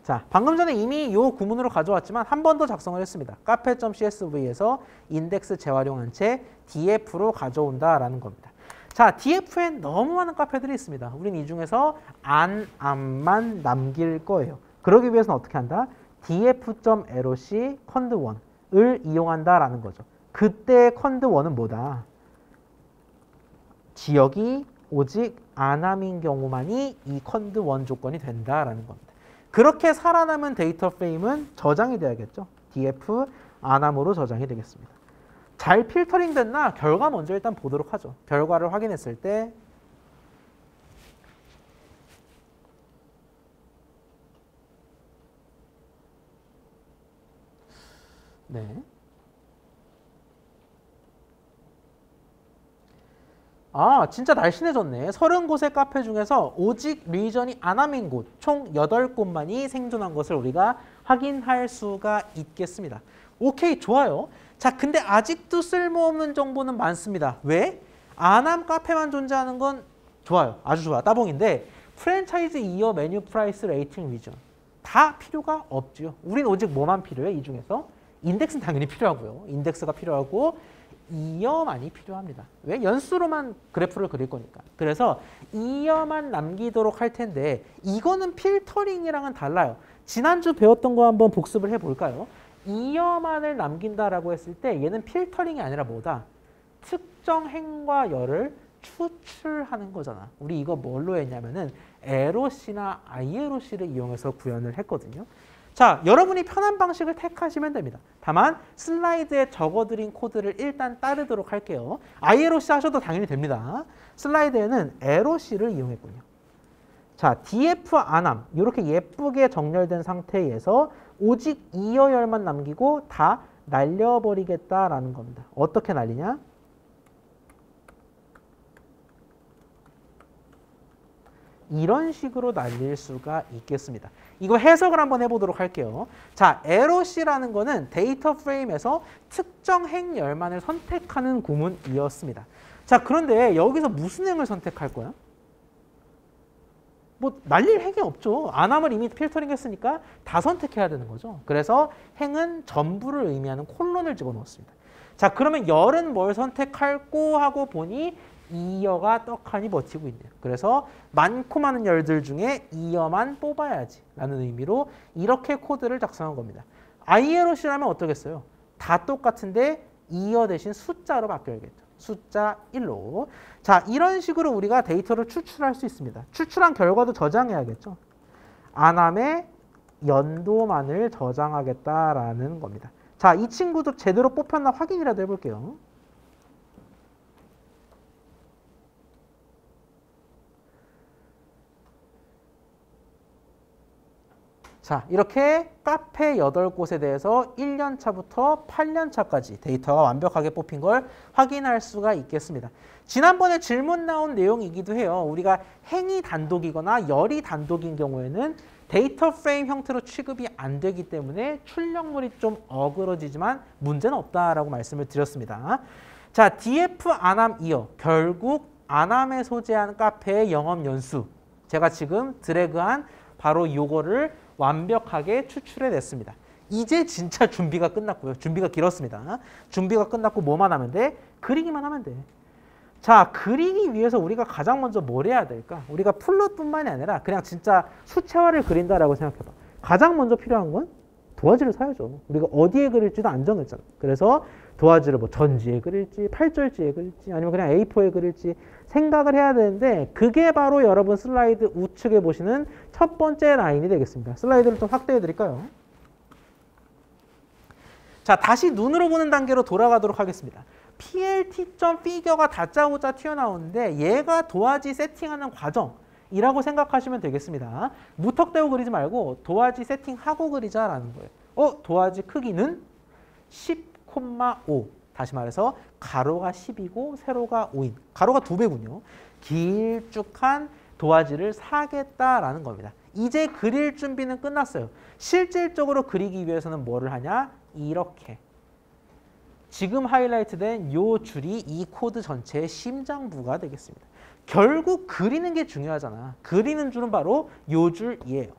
자, 방금 전에 이미 이 구문으로 가져왔지만 한 번 더 작성을 했습니다. 카페.csv에서 인덱스 재활용한 채 df로 가져온다라는 겁니다. 자, df엔 너무 많은 카페들이 있습니다. 우린 이 중에서 안암만 남길 거예요. 그러기 위해서는 어떻게 한다? df.loc cond1을 이용한다라는 거죠. 그때 cond1은 뭐다? 지역이 오직 안암인 경우만이 이 cond1 조건이 된다라는 겁니다. 그렇게 살아남은 데이터 프레임은 저장이 돼야겠죠. df 안암으로 저장이 되겠습니다. 잘 필터링 됐나? 결과 먼저 일단 보도록 하죠. 결과를 확인했을 때 네. 아, 진짜 날씬해졌네. 30곳의 카페 중에서 오직 리전이 안암인 곳, 총 8곳만이 생존한 것을 우리가 확인할 수가 있겠습니다. 오케이, 좋아요. 자, 근데 아직도 쓸모없는 정보는 많습니다. 왜? 안암 카페만 존재하는 건 좋아요. 아주 좋아. 따봉인데 프랜차이즈 이어 메뉴 프라이스 레이팅 리전 다 필요가 없죠. 우린 오직 뭐만 필요해? 이 중에서? 인덱스는 당연히 필요하고요. 인덱스가 필요하고 이어만이 필요합니다. 왜? 연수로만 그래프를 그릴 거니까. 그래서 이어만 남기도록 할 텐데 이거는 필터링이랑은 달라요. 지난주 배웠던 거 한번 복습을 해볼까요? 이어만을 남긴다라고 했을 때 얘는 필터링이 아니라 뭐다? 특정 행과 열을 추출하는 거잖아. 우리 이거 뭘로 했냐면은 LOC나 ILOC를 이용해서 구현을 했거든요. 자, 여러분이 편한 방식을 택하시면 됩니다. 다만 슬라이드에 적어드린 코드를 일단 따르도록 할게요. ILOC 하셔도 당연히 됩니다. 슬라이드에는 LOC를 이용했군요. 자, DF 안암 이렇게 예쁘게 정렬된 상태에서 오직 이어열만 남기고 다 날려버리겠다라는 겁니다. 어떻게 날리냐? 이런 식으로 날릴 수가 있겠습니다. 이거 해석을 한번 해보도록 할게요. 자, LOC라는 거는 데이터 프레임에서 특정 행열만을 선택하는 구문이었습니다. 자, 그런데 여기서 무슨 행을 선택할 거야? 뭐 날릴 행이 없죠. 안암을 이미 필터링 했으니까 다 선택해야 되는 거죠. 그래서 행은 전부를 의미하는 콜론을 집어넣었습니다. 자, 그러면 열은 뭘 선택할꼬 하고 보니 이어가 떡하니 버티고 있네요. 그래서 많고 많은 열들 중에 이어만 뽑아야지 라는 의미로 이렇게 코드를 작성한 겁니다. ILOC라면 어떠겠어요? 다 똑같은데 이어 대신 숫자로 바뀌어야겠죠. 숫자 1로. 자, 이런 식으로 우리가 데이터를 추출할 수 있습니다. 추출한 결과도 저장해야겠죠. 안암의 연도만을 저장하겠다라는 겁니다. 자, 이 친구도 제대로 뽑혔나 확인이라도 해볼게요. 자, 이렇게 카페 8곳에 대해서 1년 차부터 8년 차까지 데이터가 완벽하게 뽑힌 걸 확인할 수가 있겠습니다. 지난번에 질문 나온 내용이기도 해요. 우리가 행이 단독이거나 열이 단독인 경우에는 데이터 프레임 형태로 취급이 안 되기 때문에 출력물이 좀 어그러지지만 문제는 없다라고 말씀을 드렸습니다. 자, DF 아남 이어 결국 아남에 소재한 카페의 영업 연수, 제가 지금 드래그한 바로 요거를 완벽하게 추출해 냈습니다. 이제 진짜 준비가 끝났고요. 준비가 길었습니다. 준비가 끝났고 뭐만 하면 돼? 그리기만 하면 돼. 자, 그리기 위해서 우리가 가장 먼저 뭘 해야 될까? 우리가 플롯뿐만이 아니라 그냥 진짜 수채화를 그린다라고 생각해봐. 가장 먼저 필요한 건 도화지를 사야죠. 우리가 어디에 그릴지도 안 정했잖아. 그래서 도화지를 뭐 전지에 그릴지, 팔절지에 그릴지, 아니면 그냥 A4에 그릴지 생각을 해야 되는데, 그게 바로 여러분 슬라이드 우측에 보시는 첫 번째 라인이 되겠습니다. 슬라이드를 좀 확대해 드릴까요? 자, 다시 눈으로 보는 단계로 돌아가도록 하겠습니다. plt.figure가 다짜고짜 튀어나오는데 얘가 도화지 세팅하는 과정이라고 생각하시면 되겠습니다. 무턱대고 그리지 말고 도화지 세팅하고 그리자라는 거예요. 도화지 크기는 10,5. 다시 말해서 가로가 10이고 세로가 5인. 가로가 2배군요. 길쭉한 도화지를 사겠다라는 겁니다. 이제 그릴 준비는 끝났어요. 실질적으로 그리기 위해서는 뭐를 하냐? 이렇게. 지금 하이라이트된 요 줄이 이 코드 전체의 심장부가 되겠습니다. 결국 그리는 게 중요하잖아. 그리는 줄은 바로 요 줄이에요.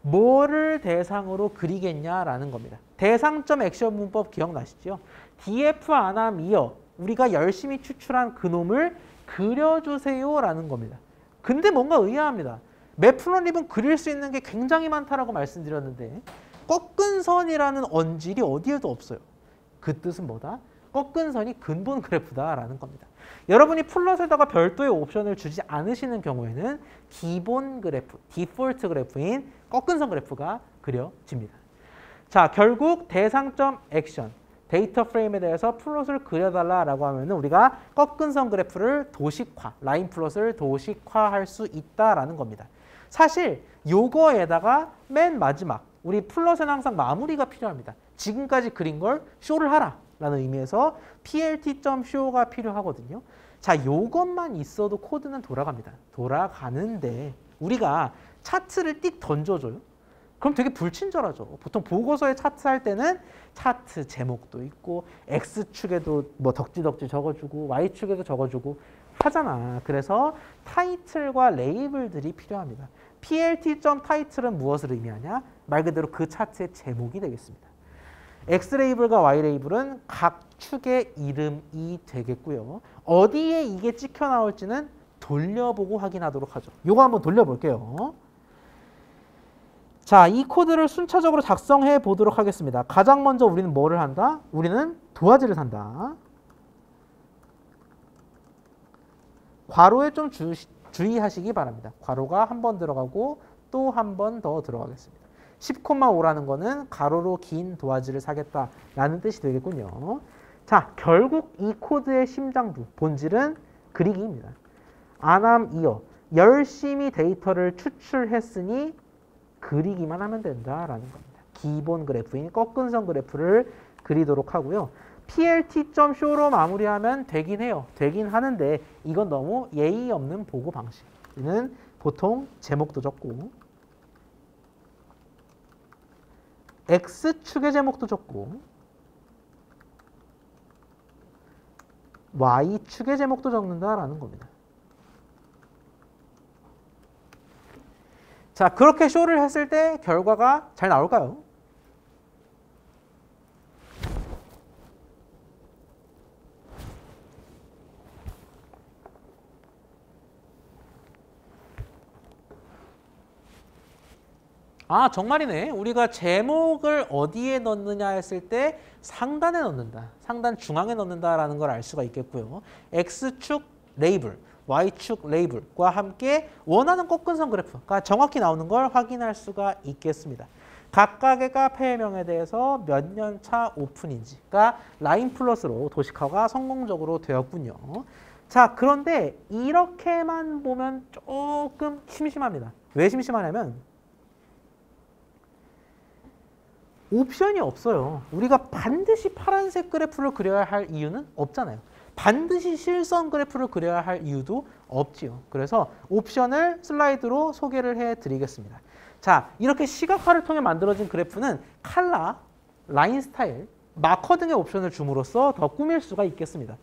뭐를 대상으로 그리겠냐라는 겁니다. 대상점 액션 문법 기억나시죠? df 아남 이어 우리가 열심히 추출한 그놈을 그려주세요라는 겁니다. 근데 뭔가 의아합니다. 매플런립은 그릴 수 있는 게 굉장히 많다라고 말씀드렸는데 꺾은 선이라는 언질이 어디에도 없어요. 그 뜻은 뭐다? 꺾은 선이 근본 그래프다라는 겁니다. 여러분이 플롯에다가 별도의 옵션을 주지 않으시는 경우에는 기본 그래프, 디폴트 그래프인 꺾은 선 그래프가 그려집니다. 자, 결국 대상점 액션, 데이터 프레임에 대해서 플롯을 그려달라라고 하면 우리가 꺾은 선 그래프를 도식화, 라인 플롯을 도식화할 수 있다라는 겁니다. 사실 요거에다가 맨 마지막, 우리 플롯에는 항상 마무리가 필요합니다. 지금까지 그린 걸 쇼를 하라 라는 의미에서 plt.show가 필요하거든요. 자, 요것만 있어도 코드는 돌아갑니다. 돌아가는데 우리가 차트를 띡 던져줘요. 그럼 되게 불친절하죠. 보통 보고서에 차트 할 때는 차트 제목도 있고 X축에도 뭐 덕지덕지 적어주고 Y축에도 적어주고 하잖아. 그래서 타이틀과 레이블들이 필요합니다. plt.title은 무엇을 의미하냐? 말 그대로 그 차트의 제목이 되겠습니다. X 레이블과 Y 레이블은 각 축의 이름이 되겠고요. 어디에 이게 찍혀 나올지는 돌려보고 확인하도록 하죠. 이거 한번 돌려볼게요. 자, 이 코드를 순차적으로 작성해 보도록 하겠습니다. 가장 먼저 우리는 뭐를 한다? 우리는 도화지를 산다. 괄호에 좀 주의하시기 바랍니다. 괄호가 한 번 들어가고 또 한 번 더 들어가겠습니다. 10,5라는 거는 가로로 긴 도화지를 사겠다라는 뜻이 되겠군요. 자, 결국 이 코드의 심장부, 본질은 그리기입니다. 아남 이어 열심히 데이터를 추출했으니 그리기만 하면 된다라는 겁니다. 기본 그래프인 꺾은 선 그래프를 그리도록 하고요. plt.show로 마무리하면 되긴 해요. 되긴 하는데 이건 너무 예의 없는 보고 방식. 이는 보통 제목도 적고 X축의 제목도 적고 Y축의 제목도 적는다라는 겁니다. 자, 그렇게 쇼를 했을 때 결과가 잘 나올까요? 아, 정말이네. 우리가 제목을 어디에 넣느냐 했을 때 상단에 넣는다. 상단 중앙에 넣는다라는 걸 알 수가 있겠고요. X축 레이블, Y축 레이블과 함께 원하는 꺾은 선 그래프가 정확히 나오는 걸 확인할 수가 있겠습니다. 각각의 카페명에 대해서 몇 년 차 오픈인지가 라인 플러스로 도식화가 성공적으로 되었군요. 자, 그런데 이렇게만 보면 조금 심심합니다. 왜 심심하냐면 옵션이 없어요. 우리가 반드시 파란색 그래프를 그려야 할 이유는 없잖아요. 반드시 실선 그래프를 그려야 할 이유도 없지요. 그래서 옵션을 슬라이드로 소개를 해드리겠습니다. 자, 이렇게 시각화를 통해 만들어진 그래프는 칼라, 라인 스타일, 마커 등의 옵션을 줌으로써 더 꾸밀 수가 있겠습니다.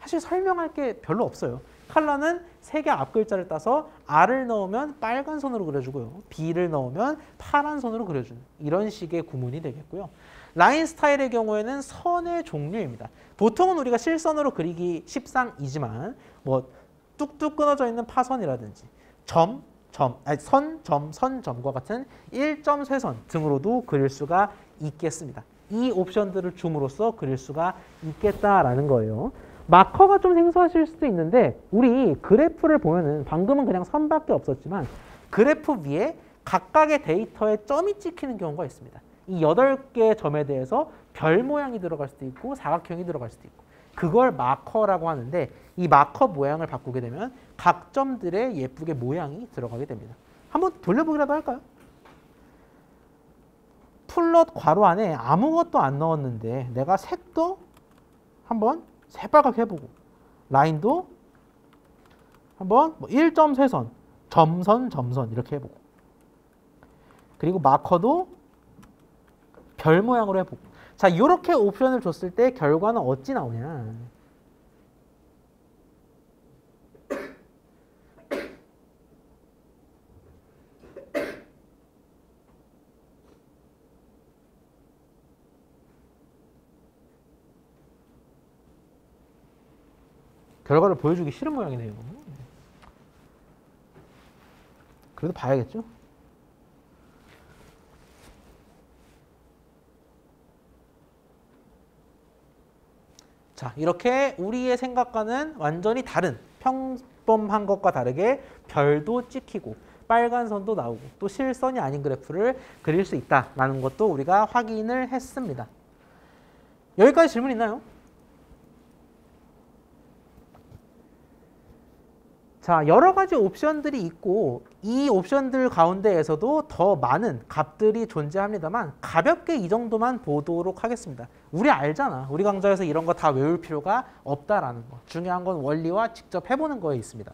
사실 설명할 게 별로 없어요. 컬러는 세 개 앞 글자를 따서 R을 넣으면 빨간 선으로 그려주고요. B를 넣으면 파란 선으로 그려주는 이런 식의 구문이 되겠고요. 라인 스타일의 경우에는 선의 종류입니다. 보통은 우리가 실선으로 그리기 십상이지만 뭐 뚝뚝 끊어져 있는 파선이라든지 선, 점과 같은 일점 쇄선 등으로도 그릴 수가 있겠습니다. 이 옵션들을 줌으로써 그릴 수가 있겠다라는 거예요. 마커가 좀 생소하실 수도 있는데 우리 그래프를 보면은 방금은 그냥 선밖에 없었지만 그래프 위에 각각의 데이터에 점이 찍히는 경우가 있습니다. 이 8개의 점에 대해서 별 모양이 들어갈 수도 있고 사각형이 들어갈 수도 있고 그걸 마커라고 하는데 이 마커 모양을 바꾸게 되면 각 점들에 예쁘게 모양이 들어가게 됩니다. 한번 돌려보기라도 할까요? 플롯 괄호 안에 아무것도 안 넣었는데 내가 색도 한번 새빨갛게 해보고 라인도 한번 뭐 1점 쇄선, 점선 이렇게 해보고 그리고 마커도 별 모양으로 해보고 자 이렇게 옵션을 줬을 때 결과는 어찌 나오냐 결과를 보여주기 싫은 모양이네요. 그래도 봐야겠죠? 자, 이렇게 우리의 생각과는 완전히 다른 평범한 것과 다르게 별도 찍히고 빨간 선도 나오고 또 실선이 아닌 그래프를 그릴 수 있다는 것도 우리가 확인을 했습니다. 여기까지 질문 있나요? 자, 여러 가지 옵션들이 있고 이 옵션들 가운데에서도 더 많은 값들이 존재합니다만 가볍게 이 정도만 보도록 하겠습니다. 우리 알잖아. 우리 강좌에서 이런 거 다 외울 필요가 없다라는 거. 중요한 건 원리와 직접 해보는 거에 있습니다.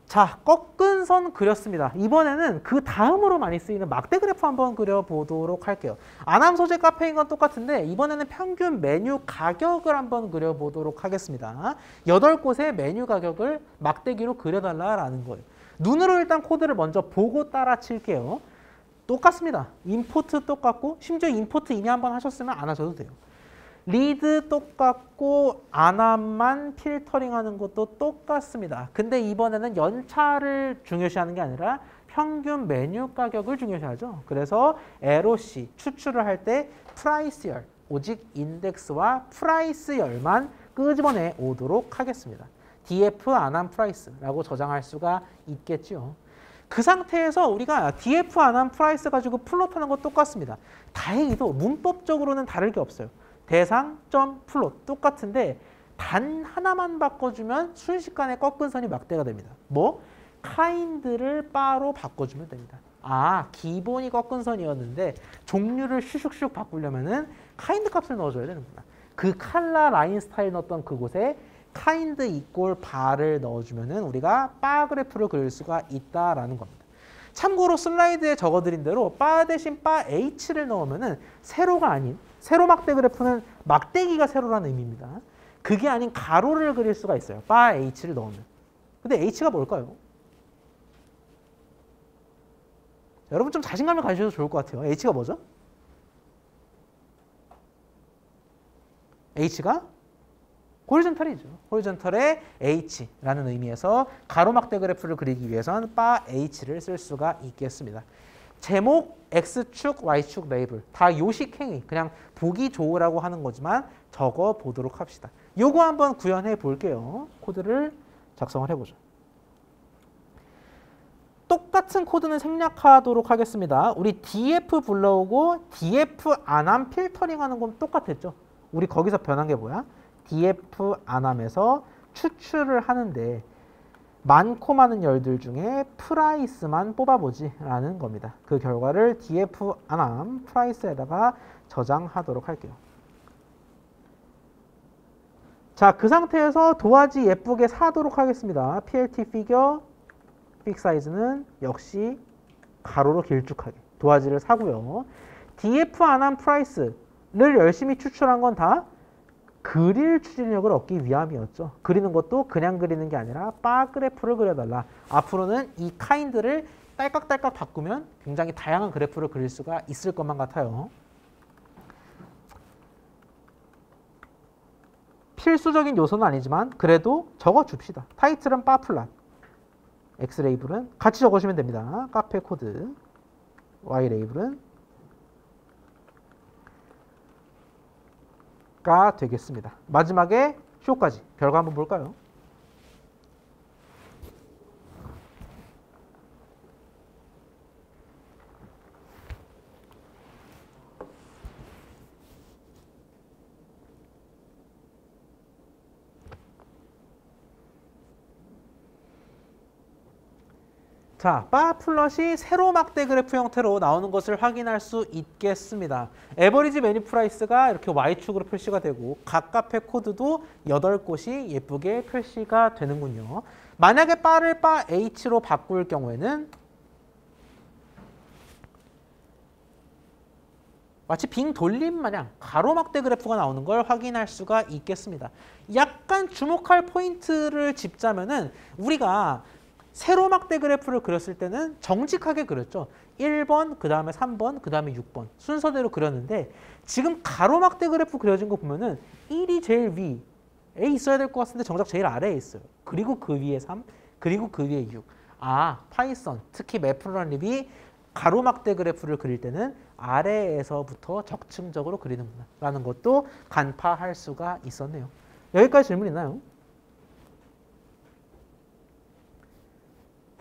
자, 꺾은 선 그렸습니다. 이번에는 그 다음으로 많이 쓰이는 막대 그래프 한번 그려보도록 할게요. 아남 소재 카페인 건 똑같은데 이번에는 평균 메뉴 가격을 한번 그려보도록 하겠습니다. 8곳의 메뉴 가격을 막대기로 그려달라는 거예요. 눈으로 일단 코드를 먼저 보고 따라 칠게요. 똑같습니다. 임포트 똑같고 심지어 임포트 이미 한번 하셨으면 안 하셔도 돼요. 리드 똑같고 아남만 필터링하는 것도 똑같습니다. 근데 이번에는 연차를 중요시하는 게 아니라 평균 메뉴 가격을 중요시하죠. 그래서 LOC 추출을 할 때 프라이스열, 오직 인덱스와 프라이스열만 끄집어내 오도록 하겠습니다. df 아남 프라이스라고 저장할 수가 있겠죠. 그 상태에서 우리가 df 아남 프라이스 가지고 플롯하는 거 똑같습니다. 다행히도 문법적으로는 다를 게 없어요. 대상, 점, 플롯 똑같은데 단 하나만 바꿔주면 순식간에 꺾은 선이 막대가 됩니다. 뭐? kind를 바로 바꿔주면 됩니다. 아, 기본이 꺾은 선이었는데 종류를 슉슉슉 바꾸려면은 kind 값을 넣어줘야 되는구나. 그 칼라 라인 스타일 넣었던 그곳에 kind 이꼴 바를 넣어주면은 우리가 바 그래프를 그릴 수가 있다라는 겁니다. 참고로 슬라이드에 적어드린 대로 바 대신 바 h를 넣으면은 세로가 아닌 세로 막대 그래프는 막대기가 세로라는 의미입니다. 그게 아닌 가로를 그릴 수가 있어요. 바 h를 넣으면. 근데 h가 뭘까요? 여러분 좀 자신감을 가지셔도 좋을 것 같아요. h가 뭐죠? h가 호리존털이죠. 호리존털의 h라는 의미에서 가로막대 그래프를 그리기 위해서는 바 h를 쓸 수가 있겠습니다. 제목, X축, Y축 레이블 다 요식행위, 그냥 보기 좋으라고 하는 거지만 적어 보도록 합시다. 요거 한번 구현해 볼게요. 코드를 작성을 해보죠. 똑같은 코드는 생략하도록 하겠습니다. 우리 df 불러오고 df 안함 필터링 하는 건 똑같았죠. 우리 거기서 변한 게 뭐야? df 안함에서 추출을 하는데 많고 많은 열들 중에 프라이스만 뽑아보지 라는 겁니다. 그 결과를 df 안함 프라이스에다가 저장하도록 할게요. 자, 그 상태에서 도화지 예쁘게 사도록 하겠습니다. PLT 피겨 픽 사이즈는 역시 가로로 길쭉하게 도화지를 사고요. df 안함 프라이스를 열심히 추출한 건 다 그릴 추진력을 얻기 위함이었죠. 그리는 것도 그냥 그리는 게 아니라 바 그래프를 그려달라. 앞으로는 이 카인드를 딸깍딸깍 바꾸면 굉장히 다양한 그래프를 그릴 수가 있을 것만 같아요. 필수적인 요소는 아니지만 그래도 적어줍시다. 타이틀은 바 플랫, X 레이블은 같이 적어주시면 됩니다. 카페 코드, Y 레이블은 가 되겠습니다. 마지막에 쇼까지 결과 한번 볼까요? 자, 바 플롯이 세로 막대 그래프 형태로 나오는 것을 확인할 수 있겠습니다. 에버리지 매니 프라이스가 이렇게 Y축으로 표시가 되고 각 카페 코드도 8곳이 예쁘게 표시가 되는군요. 만약에 바를 바 H로 바꿀 경우에는 마치 빙 돌림 마냥 가로막대 그래프가 나오는 걸 확인할 수가 있겠습니다. 약간 주목할 포인트를 짚자면은 우리가 세로막대 그래프를 그렸을 때는 정직하게 그렸죠. 1번, 그 다음에 3번, 그 다음에 6번 순서대로 그렸는데 지금 가로막대 그래프 그려진 거 보면은 1이 제일 위에 있어야 될 것 같은데 정작 제일 아래에 있어요. 그리고 그 위에 3, 그리고 그 위에 6. 아, 파이썬, 특히 매플런립이 가로막대 그래프를 그릴 때는 아래에서부터 적층적으로 그리는구나 라는 것도 간파할 수가 있었네요. 여기까지 질문 있나요?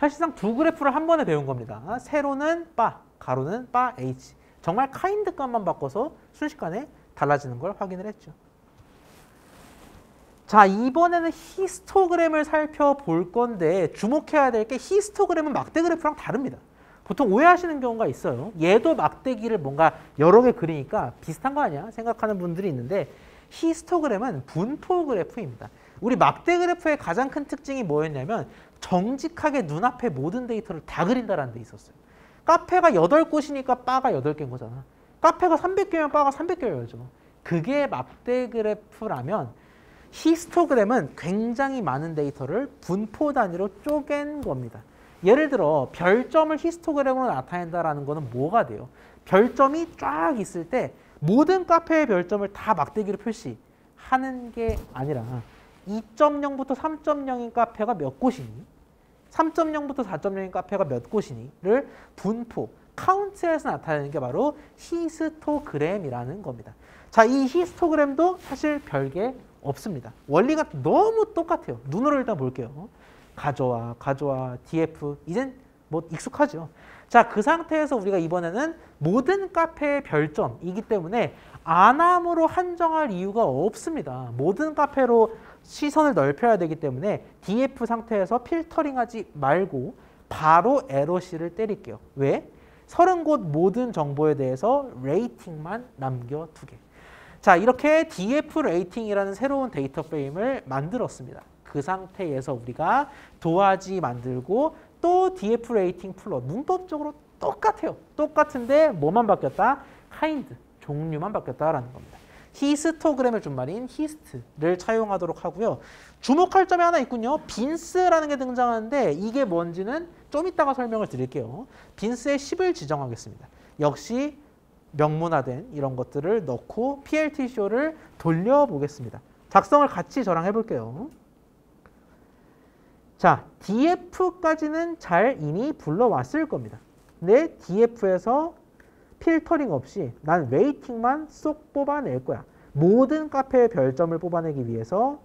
사실상 두 그래프를 한 번에 배운 겁니다. 세로는 바, 가로는 바 H. 정말 카인드 값만 바꿔서 순식간에 달라지는 걸 확인을 했죠. 자, 이번에는 히스토그램을 살펴볼 건데 주목해야 될 게 히스토그램은 막대 그래프랑 다릅니다. 보통 오해하시는 경우가 있어요. 얘도 막대기를 뭔가 여러 개 그리니까 비슷한 거 아니야? 생각하는 분들이 있는데 히스토그램은 분포 그래프입니다. 우리 막대 그래프의 가장 큰 특징이 뭐였냐면 정직하게 눈앞에 모든 데이터를 다 그린다라는 데 있었어요. 카페가 8곳이니까 바가 8개인 거잖아. 카페가 300개면 바가 300개여야죠. 그게 막대 그래프라면 히스토그램은 굉장히 많은 데이터를 분포 단위로 쪼갠 겁니다. 예를 들어 별점을 히스토그램으로 나타낸다라는 거는 뭐가 돼요? 별점이 쫙 있을 때 모든 카페의 별점을 다 막대기로 표시하는 게 아니라 2.0부터 3.0인 카페가 몇 곳이니? 3.0부터 4.0인 카페가 몇 곳이니?를 분포, 카운트에서 나타내는 게 바로 히스토그램이라는 겁니다. 자, 이 히스토그램도 사실 별게 없습니다. 원리가 너무 똑같아요. 눈으로 일단 볼게요. 가져와, 가져와, df. 이젠 뭐 익숙하죠. 자, 그 상태에서 우리가 이번에는 모든 카페의 별점이기 때문에 안함으로 한정할 이유가 없습니다. 모든 카페로 시선을 넓혀야 되기 때문에 df 상태에서 필터링하지 말고 바로 에러C를 때릴게요. 왜? 30곳 모든 정보에 대해서 레이팅만 남겨두게. 자, 이렇게 df 레이팅이라는 새로운 데이터 프레임을 만들었습니다. 그 상태에서 우리가 도화지 만들고 또 df 레이팅 풀러 문법적으로 똑같아요. 똑같은데 뭐만 바뀌었다? 카인드, 종류만 바뀌었다라는 겁니다. 히스토그램의 준말인 히스트를 차용하도록 하고요. 주목할 점이 하나 있군요. 빈스라는 게 등장하는데 이게 뭔지는 좀 이따가 설명을 드릴게요. 빈스의 10을 지정하겠습니다. 역시 명문화된 이런 것들을 넣고 PLT쇼를 돌려보겠습니다. 작성을 같이 저랑 해볼게요. 자, df까지는 잘 이미 불러왔을 겁니다. 근데 df에서 필터링 없이 난 웨이팅만 쏙 뽑아낼 거야. 모든 카페의 별점을 뽑아내기 위해서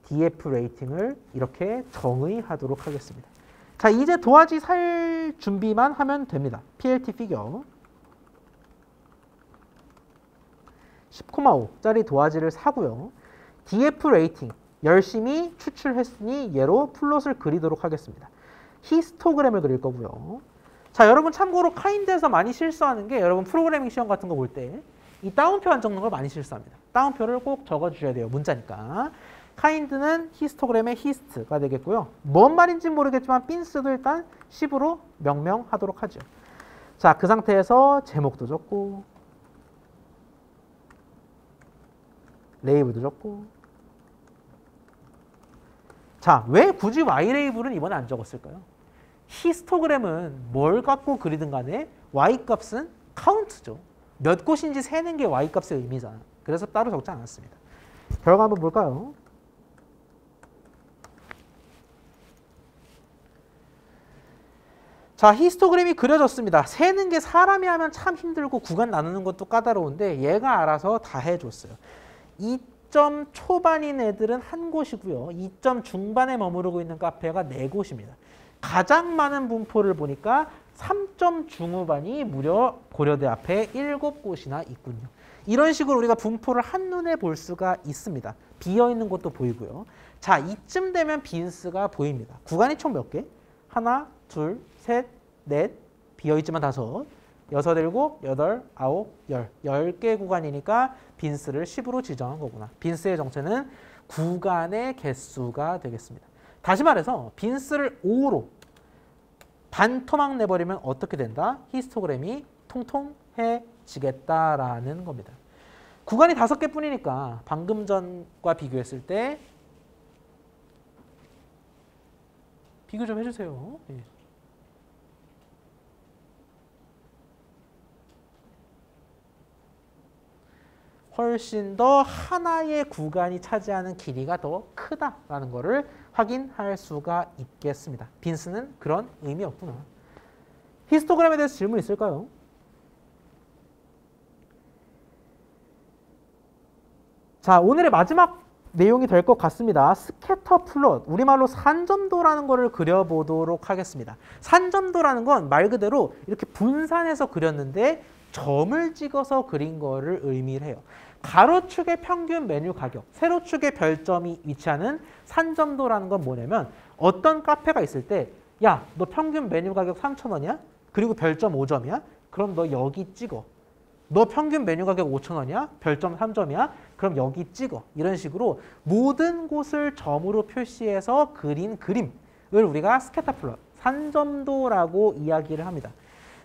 df 레이팅을 이렇게 정의하도록 하겠습니다. 자, 이제 도화지 살 준비만 하면 됩니다. PLT 피겨 10,5짜리 도화지를 사고요. df 레이팅 열심히 추출했으니 얘로 플롯을 그리도록 하겠습니다. 히스토그램을 그릴 거고요. 자, 여러분 참고로 카인드에서 많이 실수하는 게 여러분 프로그래밍 시험 같은 거 볼 때 이 따옴표 안 적는 걸 많이 실수합니다. 따옴표를 꼭 적어주셔야 돼요. 문자니까. 카인드는 히스토그램의 히스트가 되겠고요. 뭔 말인지는 모르겠지만 빈스도 일단 10으로 명명하도록 하죠. 자, 그 상태에서 제목도 적고 레이블도 적고. 자, 왜 굳이 Y 레이블은 이번에 안 적었을까요? 히스토그램은 뭘 갖고 그리든 간에 Y 값은 카운트죠. 몇 곳인지 세는 게 Y 값의 의미잖아. 그래서 따로 적지 않았습니다. 결과 한번 볼까요? 자, 히스토그램이 그려졌습니다. 세는 게 사람이 하면 참 힘들고 구간 나누는 것도 까다로운데 얘가 알아서 다 해줬어요. 2점 초반인 애들은 한 곳이고요. 2점 중반에 머무르고 있는 카페가 4곳입니다. 가장 많은 분포를 보니까 3점 중후반이 무려 고려대 앞에 7곳이나 있군요. 이런 식으로 우리가 분포를 한눈에 볼 수가 있습니다. 비어있는 곳도 보이고요. 자, 이쯤 되면 빈스가 보입니다. 구간이 총 몇 개? 하나, 둘, 셋, 넷, 비어있지만 5, 6, 7, 8, 9, 10. 10개 구간이니까 빈스를 10으로 지정한 거구나. 빈스의 정체는 구간의 개수가 되겠습니다. 다시 말해서 빈스를 5로 반토막 내버리면 어떻게 된다? 히스토그램이 통통해지겠다라는 겁니다. 구간이 5개 뿐이니까 방금 전과 비교했을 때 비교 좀 해주세요. 예. 훨씬 더 하나의 구간이 차지하는 길이가 더 크다라는 것을 확인할 수가 있겠습니다. 빈스는 그런 의미였구나. 히스토그램에 대해서 질문 있을까요? 자, 오늘의 마지막 내용이 될 것 같습니다. 스캐터 플롯, 우리말로 산점도라는 것을 그려보도록 하겠습니다. 산점도라는 건 말 그대로 이렇게 분산해서 그렸는데 점을 찍어서 그린 거를 의미를 해요. 가로축의 평균 메뉴 가격, 세로축의 별점이 위치하는 산점도라는 건 뭐냐면 어떤 카페가 있을 때 야, 너 평균 메뉴 가격 3,000원이야? 그리고 별점 5점이야? 그럼 너 여기 찍어. 너 평균 메뉴 가격 5,000원이야? 별점 3점이야? 그럼 여기 찍어. 이런 식으로 모든 곳을 점으로 표시해서 그린 그림을 우리가 스캐터 플롯, 산점도라고 이야기를 합니다.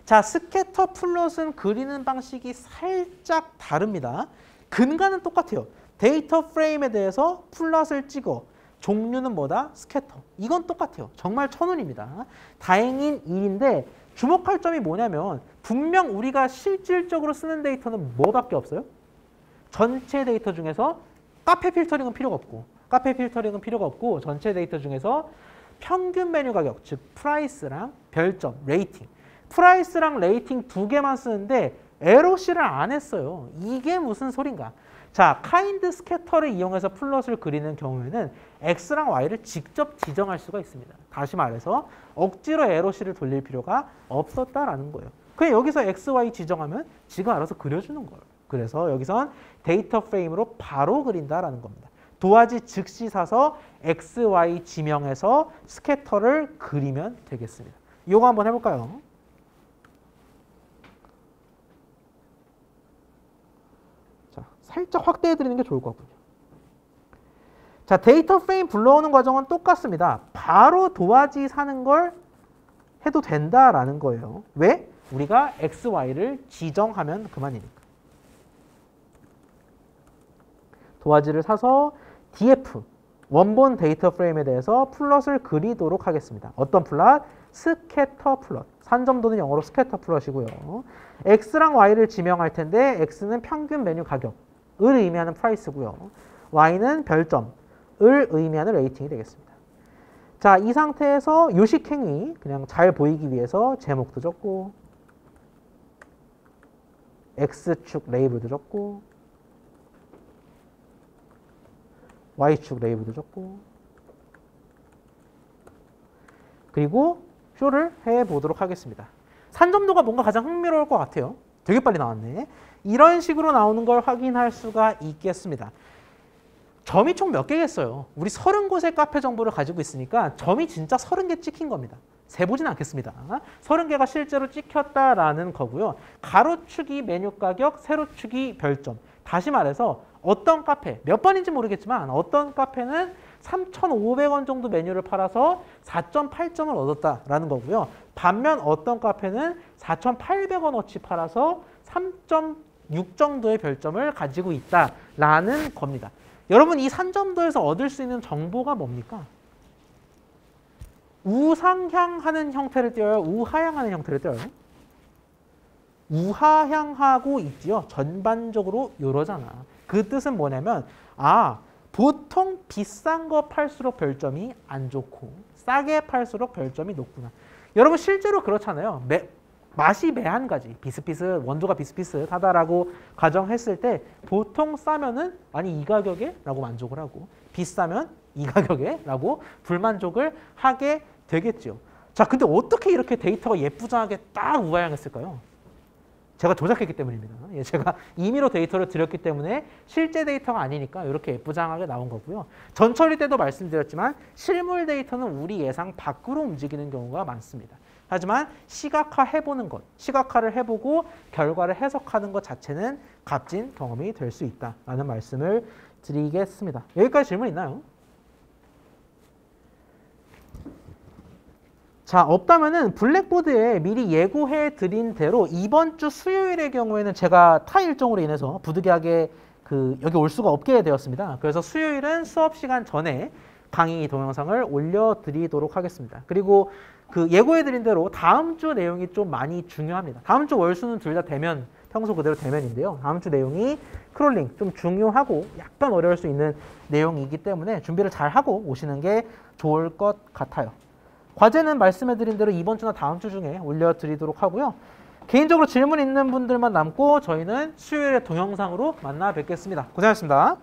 자, 스캐터 플롯은 그리는 방식이 살짝 다릅니다. 근간은 똑같아요. 데이터 프레임에 대해서 플롯을 찍어. 종류는 뭐다? 스캐터. 이건 똑같아요. 정말 천운입니다. 다행인 일인데 주목할 점이 뭐냐면 분명 우리가 실질적으로 쓰는 데이터는 뭐밖에 없어요? 전체 데이터 중에서 카페 필터링은 필요가 없고 전체 데이터 중에서 평균 메뉴 가격, 즉 프라이스랑 별점, 레이팅. 프라이스랑 레이팅 2개만 쓰는데 LOC를 안 했어요. 이게 무슨 소린가? 자, 카인드 스캐터를 이용해서 플롯을 그리는 경우에는 X랑 Y를 직접 지정할 수가 있습니다. 다시 말해서 억지로 LOC를 돌릴 필요가 없었다라는 거예요. 그냥 여기서 X, Y 지정하면 지가 알아서 그려주는 거예요. 그래서 여기선 데이터 프레임으로 바로 그린다라는 겁니다. 도화지 즉시 사서 X, Y 지명해서 스캐터를 그리면 되겠습니다. 이거 한번 해볼까요? 살짝 확대해드리는 게 좋을 것 같군요. 자, 데이터 프레임 불러오는 과정은 똑같습니다. 바로 도화지 사는 걸 해도 된다라는 거예요. 왜? 우리가 X, Y를 지정하면 그만이니까. 도화지를 사서 DF, 원본 데이터 프레임에 대해서 플롯을 그리도록 하겠습니다. 어떤 플롯? 스캐터 플롯. 산점도는 영어로 스캐터 플롯이고요. X랑 Y를 지명할 텐데 X는 평균 메뉴 가격. 을 의미하는 프라이스고요. Y는 별점을 의미하는 레이팅이 되겠습니다. 자, 이 상태에서 요식행위 그냥 잘 보이기 위해서 제목도 적고 X축 레이블도 적고 Y축 레이블도 적고 그리고 쇼를 해보도록 하겠습니다. 산점도가 뭔가 가장 흥미로울 것 같아요. 되게 빨리 나왔네. 이런 식으로 나오는 걸 확인할 수가 있겠습니다. 점이 총 몇 개겠어요? 우리 30곳의 카페 정보를 가지고 있으니까 점이 진짜 30개 찍힌 겁니다. 세보진 않겠습니다. 30개가 실제로 찍혔다라는 거고요. 가로축이 메뉴 가격, 세로축이 별점. 다시 말해서 어떤 카페, 몇 번인지 모르겠지만 어떤 카페는 3,500원 정도 메뉴를 팔아서 4.8점을 얻었다라는 거고요. 반면 어떤 카페는 4,800원어치 팔아서 3.6 정도의 별점을 가지고 있다라는 겁니다. 여러분 이 산점도에서 얻을 수 있는 정보가 뭡니까? 우상향하는 형태를 띄어요? 우하향하는 형태를 띄어요? 우하향하고 있지요. 전반적으로 이러잖아. 그 뜻은 뭐냐면 보통 비싼 거 팔수록 별점이 안 좋고 싸게 팔수록 별점이 높구나. 여러분 실제로 그렇잖아요. 맛이 매한 가지, 비슷비슷, 원두가 비슷비슷하다라고 가정했을 때 보통 싸면은 아니 이 가격에? 라고 만족을 하고 비싸면 이 가격에? 라고 불만족을 하게 되겠죠. 자, 근데 어떻게 이렇게 데이터가 예쁘장하게 딱 우하향했을까요? 제가 조작했기 때문입니다. 제가 임의로 데이터를 드렸기 때문에 실제 데이터가 아니니까 이렇게 예쁘장하게 나온 거고요. 전처리 때도 말씀드렸지만 실물 데이터는 우리 예상 밖으로 움직이는 경우가 많습니다. 하지만 시각화해보는 것, 시각화를 해보고 결과를 해석하는 것 자체는 값진 경험이 될 수 있다라는 말씀을 드리겠습니다. 여기까지 질문 있나요? 자, 없다면은 블랙보드에 미리 예고해 드린 대로 이번 주 수요일의 경우에는 제가 타 일정으로 인해서 부득이하게 여기 올 수가 없게 되었습니다. 그래서 수요일은 수업 시간 전에 강의 동영상을 올려드리도록 하겠습니다. 그리고 예고해 드린 대로 다음 주 내용이 좀 많이 중요합니다. 다음 주 월수는 둘 다 대면, 평소 그대로 대면인데요. 다음 주 내용이 크롤링 좀 중요하고 약간 어려울 수 있는 내용이기 때문에 준비를 잘 하고 오시는 게 좋을 것 같아요. 과제는 말씀해드린 대로 이번 주나 다음 주 중에 올려드리도록 하고요. 개인적으로 질문 있는 분들만 남고 저희는 수요일에 동영상으로 만나 뵙겠습니다. 고생하셨습니다.